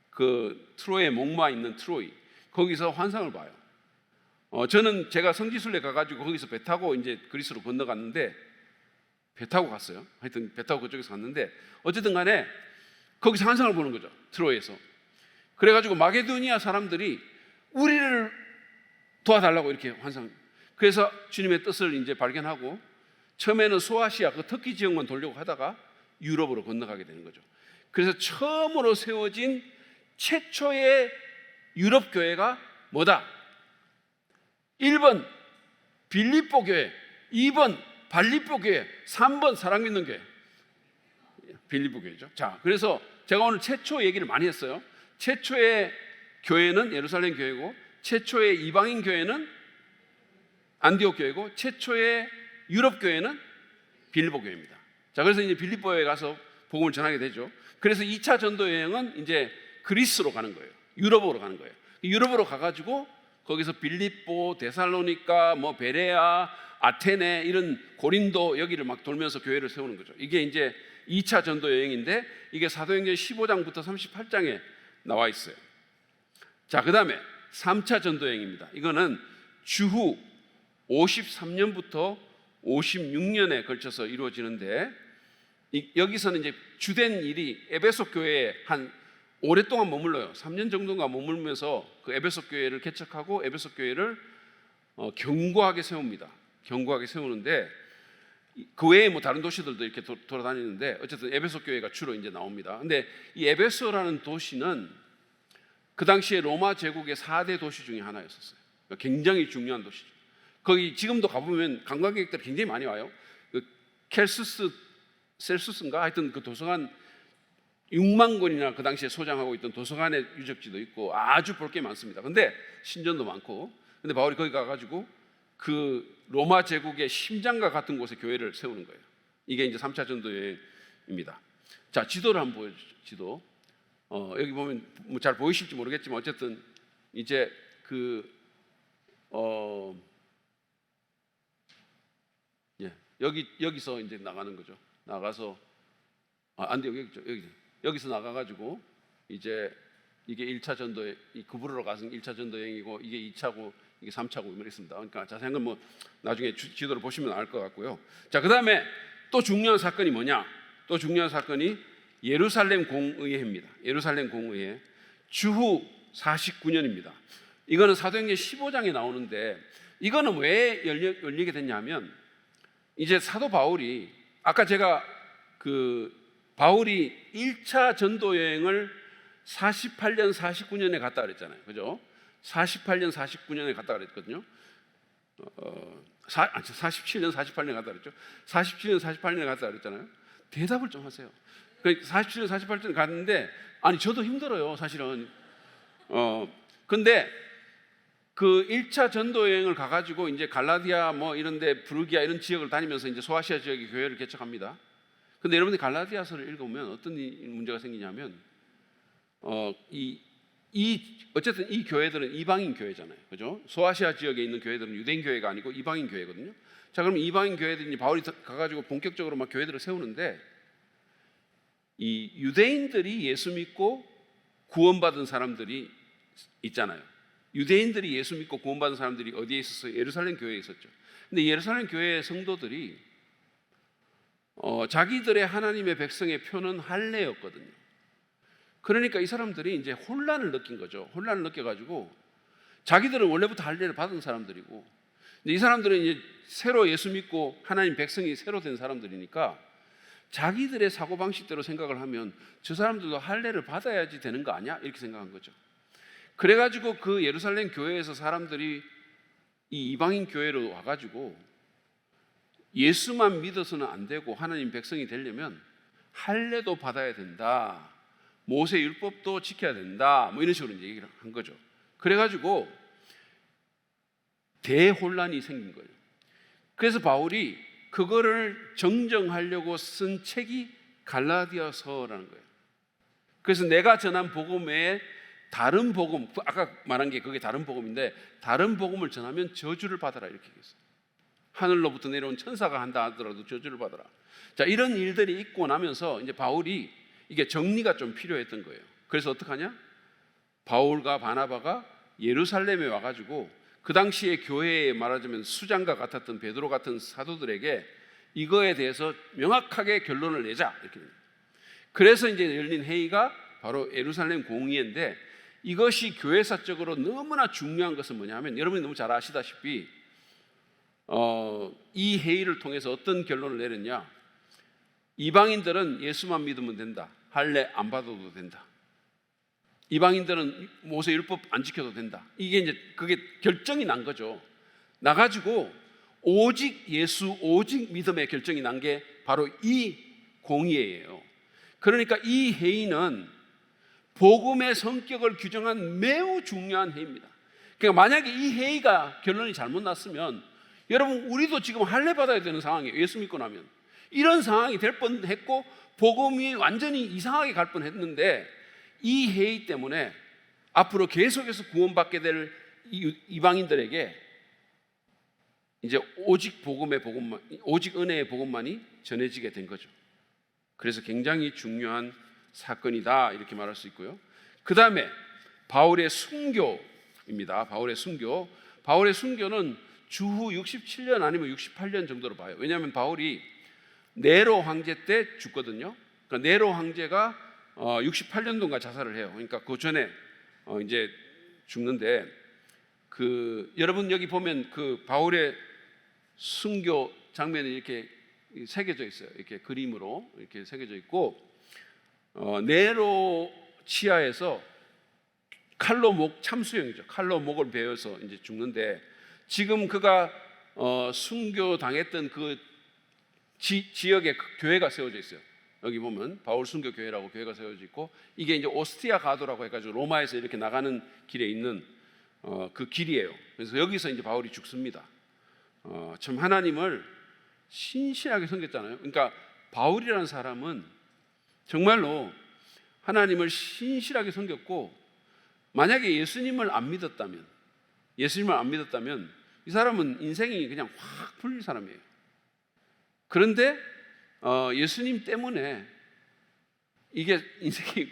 그 트로이의 목마 있는 트로이. 거기서 환상을 봐요. 저는 제가 성지순례 가가지고 거기서 배 타고 이제 그리스로 건너갔는데 배 타고 갔어요. 하여튼 배 타고 그쪽에서 갔는데 어쨌든 간에 거기서 환상을 보는 거죠. 트로이에서. 그래가지고 마게도니아 사람들이 우리를 도와달라고 이렇게 환상. 그래서 주님의 뜻을 이제 발견하고 처음에는 소아시아 그 터키 지역만 돌려고 하다가 유럽으로 건너가게 되는 거죠. 그래서 처음으로 세워진 최초의 유럽 교회가 뭐다? 1번 빌립보 교회, 2번 발립보 교회, 3번 사랑 믿는 교회. 빌립보 교회죠. 자, 그래서 제가 오늘 최초 얘기를 많이 했어요. 최초의 교회는 예루살렘 교회고, 최초의 이방인 교회는 안디옥 교회고, 최초의 유럽 교회는 빌립보 교회입니다. 자, 그래서 이제 빌립보에 가서 복음을 전하게 되죠. 그래서 2차 전도 여행은 이제 그리스로 가는 거예요. 유럽으로 가는 거예요. 유럽으로 가가지고 거기서 빌립보, 데살로니가, 뭐 베레아, 아테네 이런 고린도 여기를 막 돌면서 교회를 세우는 거죠. 이게 이제 2차 전도 여행인데 이게 사도행전 15장부터 38장에 나와 있어요. 자, 그 다음에 3차 전도 여행입니다. 이거는 주후 53년부터 56년에 걸쳐서 이루어지는데 여기서는 이제 주된 일이 에베소 교회에 한 오랫동안 머물러요. 3년 정도가 머물면서 그 에베소 교회를 개척하고 에베소 교회를 견고하게 세웁니다. 견고하게 세우는데 그 외에 뭐 다른 도시들도 이렇게 돌아다니는데 어쨌든 에베소 교회가 주로 이제 나옵니다. 근데 이 에베소라는 도시는 그 당시에 로마 제국의 4대 도시 중에 하나였었어요. 굉장히 중요한 도시죠. 거기 지금도 가보면 관광객들이 굉장히 많이 와요. 그 셀수스인가 하여튼 그 도서관 6만 권이나 그 당시에 소장하고 있던 도서관의 유적지도 있고 아주 볼 게 많습니다. 근데 신전도 많고. 근데 바울이 거기 가가지고 그 로마 제국의 심장과 같은 곳에 교회를 세우는 거예요. 이게 이제 3차 전도 여행입니다. 자, 지도를 한번 보여주죠. 지도. 여기 보면 뭐 잘 보이실지 모르겠지만 어쨌든 이제 여기서 이제 나가는 거죠. 나가서 안 돼요. 여기서 나가가지고 이제 이게 1차 전도에 그부르러 가서 1차 전도 여행이고 이게 2차고 이게 3차고 이렇습니다. 그러니까 자세한 건 뭐 나중에 지도를 보시면 알 것 같고요. 자, 그 다음에 또 중요한 사건이 뭐냐? 또 중요한 사건이 예루살렘 공의회입니다. 예루살렘 공의회 주후 49년입니다. 이거는 사도행전 15장에 나오는데 이거는 왜 열리게 됐냐면 이제 사도 바울이 아까 제가 바울이 1차 전도 여행을 48년, 49년에 갔다 그랬잖아요. 그죠? 48년, 49년에 갔다 그랬거든요. 47년, 48년에 갔다 그랬죠. 47년, 48년에 갔다 그랬잖아요. 대답을 좀 하세요. 47년, 48년에 갔는데 아니 저도 힘들어요, 사실은. 근데 그 1차 전도 여행을 가가지고 이제 갈라디아 뭐 이런데 브루기아 이런 지역을 다니면서 이제 소아시아 지역의 교회를 개척합니다. 근데 여러분들이 갈라디아서를 읽으면 어떤 문제가 생기냐면 어쨌든 이 교회들은 이방인 교회잖아요, 그죠? 소아시아 지역에 있는 교회들은 유대인 교회가 아니고 이방인 교회거든요. 자, 그럼 이방인 교회들이 바울이 가가지고 본격적으로 막 교회들을 세우는데, 이 유대인들이 예수 믿고 구원받은 사람들이 있잖아요. 유대인들이 예수 믿고 구원받은 사람들이 어디에 있었어요? 예루살렘 교회에 있었죠. 근데 예루살렘 교회의 성도들이 자기들의 하나님의 백성의 표는 할례였거든요. 그러니까 이 사람들이 이제 혼란을 느낀 거죠. 혼란을 느껴가지고 자기들은 원래부터 할례를 받은 사람들이고, 이 사람들은 이제 새로 예수 믿고 하나님 백성이 새로 된 사람들이니까 자기들의 사고방식대로 생각을 하면 저 사람들도 할례를 받아야지 되는 거 아니야? 이렇게 생각한 거죠. 그래가지고 그 예루살렘 교회에서 사람들이 이 이방인 교회로 와가지고 예수만 믿어서는 안 되고 하나님 백성이 되려면 할례도 받아야 된다, 모세 율법도 지켜야 된다, 뭐 이런 식으로 이제 얘기를 한 거죠. 그래가지고 대혼란이 생긴 거예요. 그래서 바울이 그거를 정정하려고 쓴 책이 갈라디아서라는 거예요. 그래서 내가 전한 복음 외에 다른 복음, 아까 말한 게 그게 다른 복음인데, 다른 복음을 전하면 저주를 받아라 이렇게 얘기했어요. 하늘로부터 내려온 천사가 한다 하더라도 저주를 받아라. 자, 이런 일들이 있고 나면서 이제 바울이 이게 정리가 좀 필요했던 거예요. 그래서 어떡하냐? 바울과 바나바가 예루살렘에 와가지고 그 당시에 교회에 말하자면 수장과 같았던 베드로 같은 사도들에게 이거에 대해서 명확하게 결론을 내자 이렇게 됩니다. 그래서 이제 열린 회의가 바로 예루살렘 공의회인데, 이것이 교회사적으로 너무나 중요한 것은 뭐냐면, 여러분이 너무 잘 아시다시피 이 회의를 통해서 어떤 결론을 내렸냐? 이방인들은 예수만 믿으면 된다, 할례 안 받아도 된다. 이방인들은 모세 율법 안 지켜도 된다. 이게 이제 그게 결정이 난 거죠. 나가지고 오직 예수, 오직 믿음의 결정이 난 게 바로 이 공의회예요. 그러니까 이 회의는 복음의 성격을 규정한 매우 중요한 회의입니다. 그러니까 만약에 이 회의가 결론이 잘못 났으면, 여러분 우리도 지금 할례 받아야 되는 상황이에요. 예수 믿고 나면 이런 상황이 될 뻔했고 복음이 완전히 이상하게 갈 뻔했는데, 이 회의 때문에 앞으로 계속해서 구원받게 될 이방인들에게 이제 오직 복음의 복음만, 오직 은혜의 복음만이 전해지게 된 거죠. 그래서 굉장히 중요한 사건이다 이렇게 말할 수 있고요. 그 다음에 바울의 순교입니다. 바울의 순교. 바울의 순교는 주후 67년 아니면 68년 정도로 봐요. 왜냐하면 바울이 네로 황제 때 죽거든요. 그러니까 네로 황제가 68년도인가 자살을 해요. 그러니까 그 전에 이제 죽는데, 여러분 여기 보면 그 바울의 순교 장면이 이렇게 새겨져 있어요. 이렇게 그림으로 이렇게 새겨져 있고, 네로 치하에서 칼로 목, 참수형이죠. 칼로 목을 베어서 이제 죽는데, 지금 그가 순교 당했던 그 지역에 교회가 세워져 있어요. 여기 보면 바울 순교 교회라고 교회가 세워져 있고, 이게 이제 오스티아 가도라고 해가지고 로마에서 이렇게 나가는 길에 있는 그 길이에요. 그래서 여기서 이제 바울이 죽습니다. 참 하나님을 신실하게 섬겼잖아요. 그러니까 바울이라는 사람은 정말로 하나님을 신실하게 섬겼고, 만약에 예수님을 안 믿었다면 이 사람은 인생이 그냥 확 풀릴 사람이에요. 그런데 예수님 때문에 이게 인생이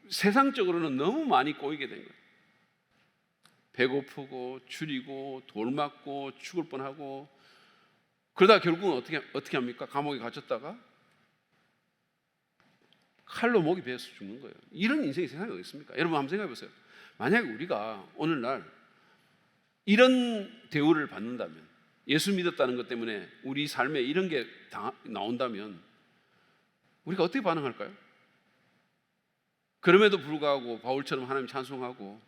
세상적으로는 너무 많이 꼬이게 된 거예요. 배고프고 줄이고 돌 맞고 죽을 뻔하고, 그러다 결국은 어떻게 합니까? 감옥에 갇혔다가 칼로 목이 베어서 죽는 거예요. 이런 인생이 세상에 어디 있습니까? 여러분 한번 생각해 보세요. 만약에 우리가 오늘날 이런 대우를 받는다면, 예수 믿었다는 것 때문에 우리 삶에 이런 게 나온다면 우리가 어떻게 반응할까요? 그럼에도 불구하고 바울처럼 하나님 찬송하고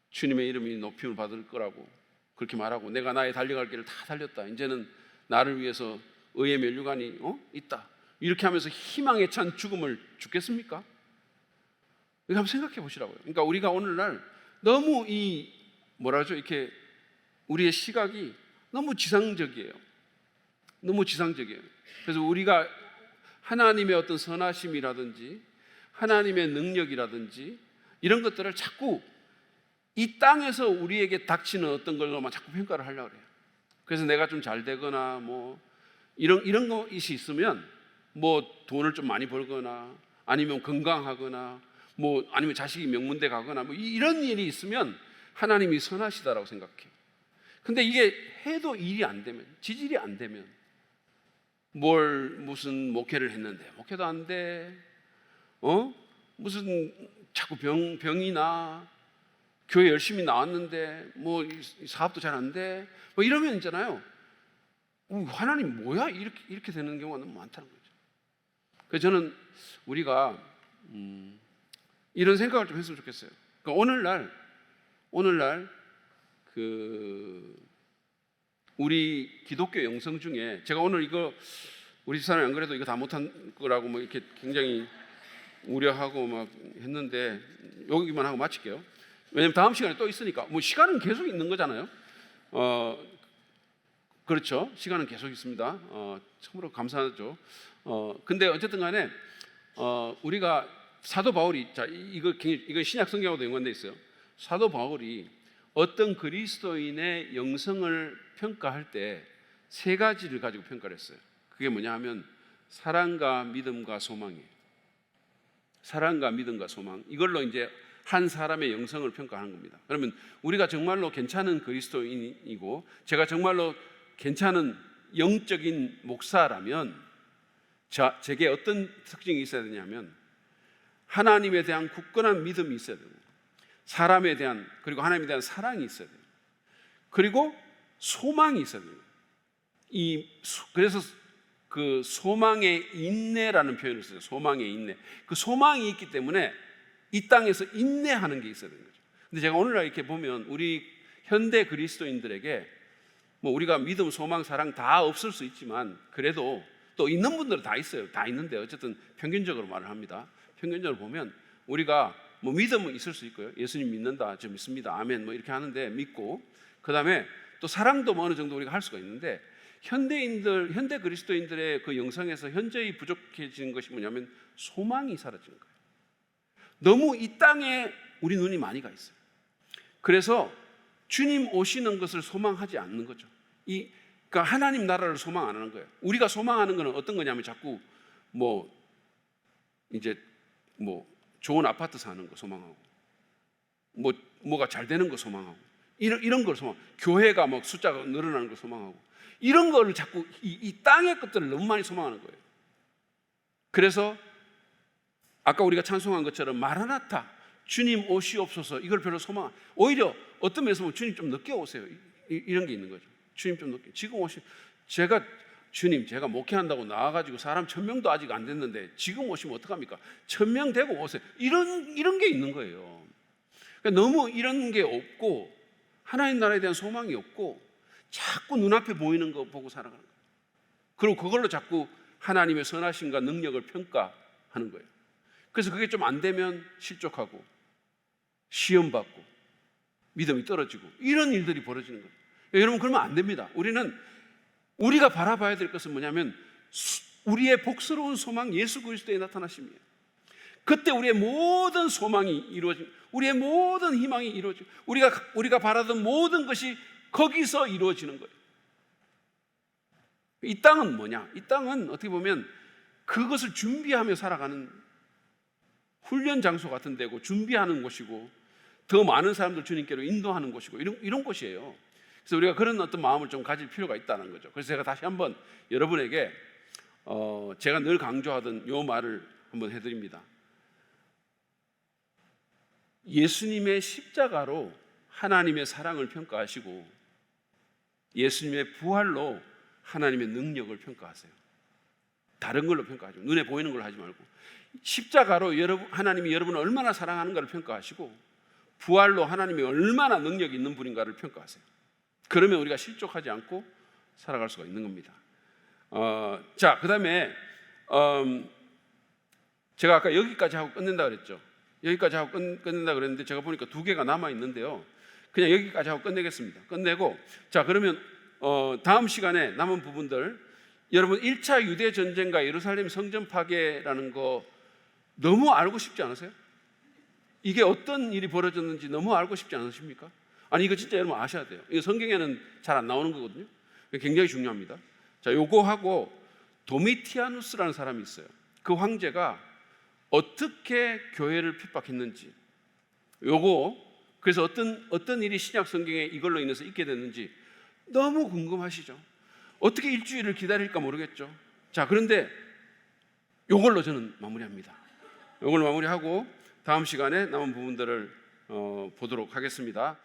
주님의 이름이 높임을 받을 거라고 그렇게 말하고, 내가 나의 달려갈 길을 다 달렸다, 이제는 나를 위해서 의의 면류관이 있다, 이렇게 하면서 희망에 찬 죽음을 죽겠습니까? 이거 한번 생각해 보시라고요. 그러니까 우리가 오늘날 너무 이렇게 우리의 시각이 너무 지상적이에요. 너무 지상적이에요. 그래서 우리가 하나님의 어떤 선하심이라든지 하나님의 능력이라든지 이런 것들을 자꾸 이 땅에서 우리에게 닥치는 어떤 걸로만 자꾸 평가를 하려고 해요. 그래서 내가 좀 잘 되거나 뭐 이런 것이 있으면 뭐 돈을 좀 많이 벌거나 아니면 건강하거나 뭐 아니면 자식이 명문대 가거나 뭐 이런 일이 있으면 하나님이 선하시다라고 생각해요. 근데 이게 해도 일이 안 되면, 지질이 안 되면, 무슨 목회를 했는데 목회도 안 돼, 무슨 자꾸 병이나 교회 열심히 나왔는데 뭐 사업도 잘 안 돼, 뭐 이러면 있잖아요. 하나님 뭐야? 이렇게 되는 경우가 너무 많다는 거죠. 그래서 저는 우리가 이런 생각을 좀 했으면 좋겠어요. 그러니까 오늘날 우리 기독교 영성 중에 제가 오늘 이거 우리 집사람이 안 그래도 이거 다 못한 거라고 뭐 이렇게 굉장히 우려하고 막 했는데 여기만 하고 마칠게요. 왜냐면 다음 시간에 또 있으니까. 뭐 시간은 계속 있는 거잖아요. 그렇죠. 시간은 계속 있습니다. 참으로 감사하죠. 근데 어쨌든 간에 우리가 사도 바울이, 자, 이거 신약 성경하고도 연관돼 있어요. 사도 바울이 어떤 그리스도인의 영성을 평가할 때 세 가지를 가지고 평가를 했어요. 그게 뭐냐 하면 사랑과 믿음과 소망이에요. 사랑과 믿음과 소망, 이걸로 이제 한 사람의 영성을 평가하는 겁니다. 그러면 우리가 정말로 괜찮은 그리스도인이고 제가 정말로 괜찮은 영적인 목사라면 제게 어떤 특징이 있어야 되냐면 하나님에 대한 굳건한 믿음이 있어야 되고 사람에 대한, 그리고 하나님에 대한 사랑이 있어야 돼요. 그리고 소망이 있어야 돼요. 그래서 그 소망의 인내라는 표현을 써요. 소망의 인내. 그 소망이 있기 때문에 이 땅에서 인내하는 게 있어야 되는 거죠. 근데 제가 오늘날 이렇게 보면 우리 현대 그리스도인들에게 뭐 우리가 믿음, 소망, 사랑 다 없을 수 있지만 그래도 또 있는 분들은 다 있어요. 다 있는데 어쨌든 평균적으로 말을 합니다. 평균적으로 보면 우리가 뭐 믿음은 있을 수 있고요. 예수님 믿는다, 저 믿습니다, 아멘 뭐 이렇게 하는데 믿고, 그 다음에 또 사랑도 뭐 어느 정도 우리가 할 수가 있는데 현대 그리스도인들의 그 영성에서 현저히 부족해지는 것이 뭐냐면 소망이 사라지는 거예요. 너무 이 땅에 우리 눈이 많이 가 있어요. 그래서 주님 오시는 것을 소망하지 않는 거죠. 그러니까 하나님 나라를 소망 안 하는 거예요. 우리가 소망하는 것은 어떤 거냐면 자꾸 뭐 이제 뭐 좋은 아파트 사는 거 소망하고 뭐가 잘 되는 거 소망하고 이런 걸 소망, 교회가 뭐 숫자가 늘어나는 거 소망하고 이런 거를 자꾸 이 땅의 것들을 너무 많이 소망하는 거예요. 그래서 아까 우리가 찬송한 것처럼 마라나타, 주님 오시옵소서, 이걸 별로 소망, 오히려 어떤 면에서 보면 주님 좀 늦게 오세요, 이런 게 있는 거죠. 주님 좀 늦게, 지금 주님 제가 목회한다고 나와가지고 사람 1000명도 아직 안 됐는데 지금 오시면 어떡합니까? 1000명 되고 오세요, 이런 게 있는 거예요. 그러니까 너무 이런 게 없고 하나님 나라에 대한 소망이 없고 자꾸 눈앞에 보이는 거 보고 살아가는 거예요. 그리고 그걸로 자꾸 하나님의 선하심과 능력을 평가하는 거예요. 그래서 그게 좀 안 되면 실족하고 시험받고 믿음이 떨어지고 이런 일들이 벌어지는 거예요. 여러분, 그러면 안 됩니다. 우리가 바라봐야 될 것은 뭐냐면 우리의 복스러운 소망, 예수 그리스도의 나타나심이에요. 그때 우리의 모든 소망이 이루어지고 우리의 모든 희망이 이루어지고 우리가 바라던 모든 것이 거기서 이루어지는 거예요. 이 땅은 뭐냐? 이 땅은 어떻게 보면 그것을 준비하며 살아가는 훈련 장소 같은 데고 준비하는 곳이고 더 많은 사람들 주님께로 인도하는 곳이고 이런 곳이에요. 그래서 우리가 그런 어떤 마음을 좀 가질 필요가 있다는 거죠. 그래서 제가 다시 한번 여러분에게 제가 늘 강조하던 요 말을 한번 해드립니다. 예수님의 십자가로 하나님의 사랑을 평가하시고 예수님의 부활로 하나님의 능력을 평가하세요. 다른 걸로 평가하지 말고, 눈에 보이는 걸로 하지 말고 십자가로 하나님이 여러분을 얼마나 사랑하는가를 평가하시고 부활로 하나님이 얼마나 능력이 있는 분인가를 평가하세요. 그러면 우리가 실족하지 않고 살아갈 수가 있는 겁니다. 자, 그 다음에 제가 아까 여기까지 하고 끝낸다 그랬죠. 여기까지 하고 끝낸다 그랬는데 제가 보니까 2개가 남아 있는데요. 그냥 여기까지 하고 끝내겠습니다. 끝내고, 자, 그러면 다음 시간에 남은 부분들, 여러분 1차 유대 전쟁과 예루살렘 성전 파괴라는 거 너무 알고 싶지 않으세요? 이게 어떤 일이 벌어졌는지 너무 알고 싶지 않으십니까? 아니, 이거 진짜 여러분 아셔야 돼요. 이거 성경에는 잘 안 나오는 거거든요. 굉장히 중요합니다. 자, 요거하고 도미티아누스라는 사람이 있어요. 그 황제가 어떻게 교회를 핍박했는지, 요거 그래서 어떤 일이 신약 성경에 이걸로 인해서 있게 됐는지 너무 궁금하시죠? 어떻게 일주일을 기다릴까 모르겠죠. 자, 그런데 요걸로 저는 마무리합니다. 요걸로 마무리하고 다음 시간에 남은 부분들을 보도록 하겠습니다.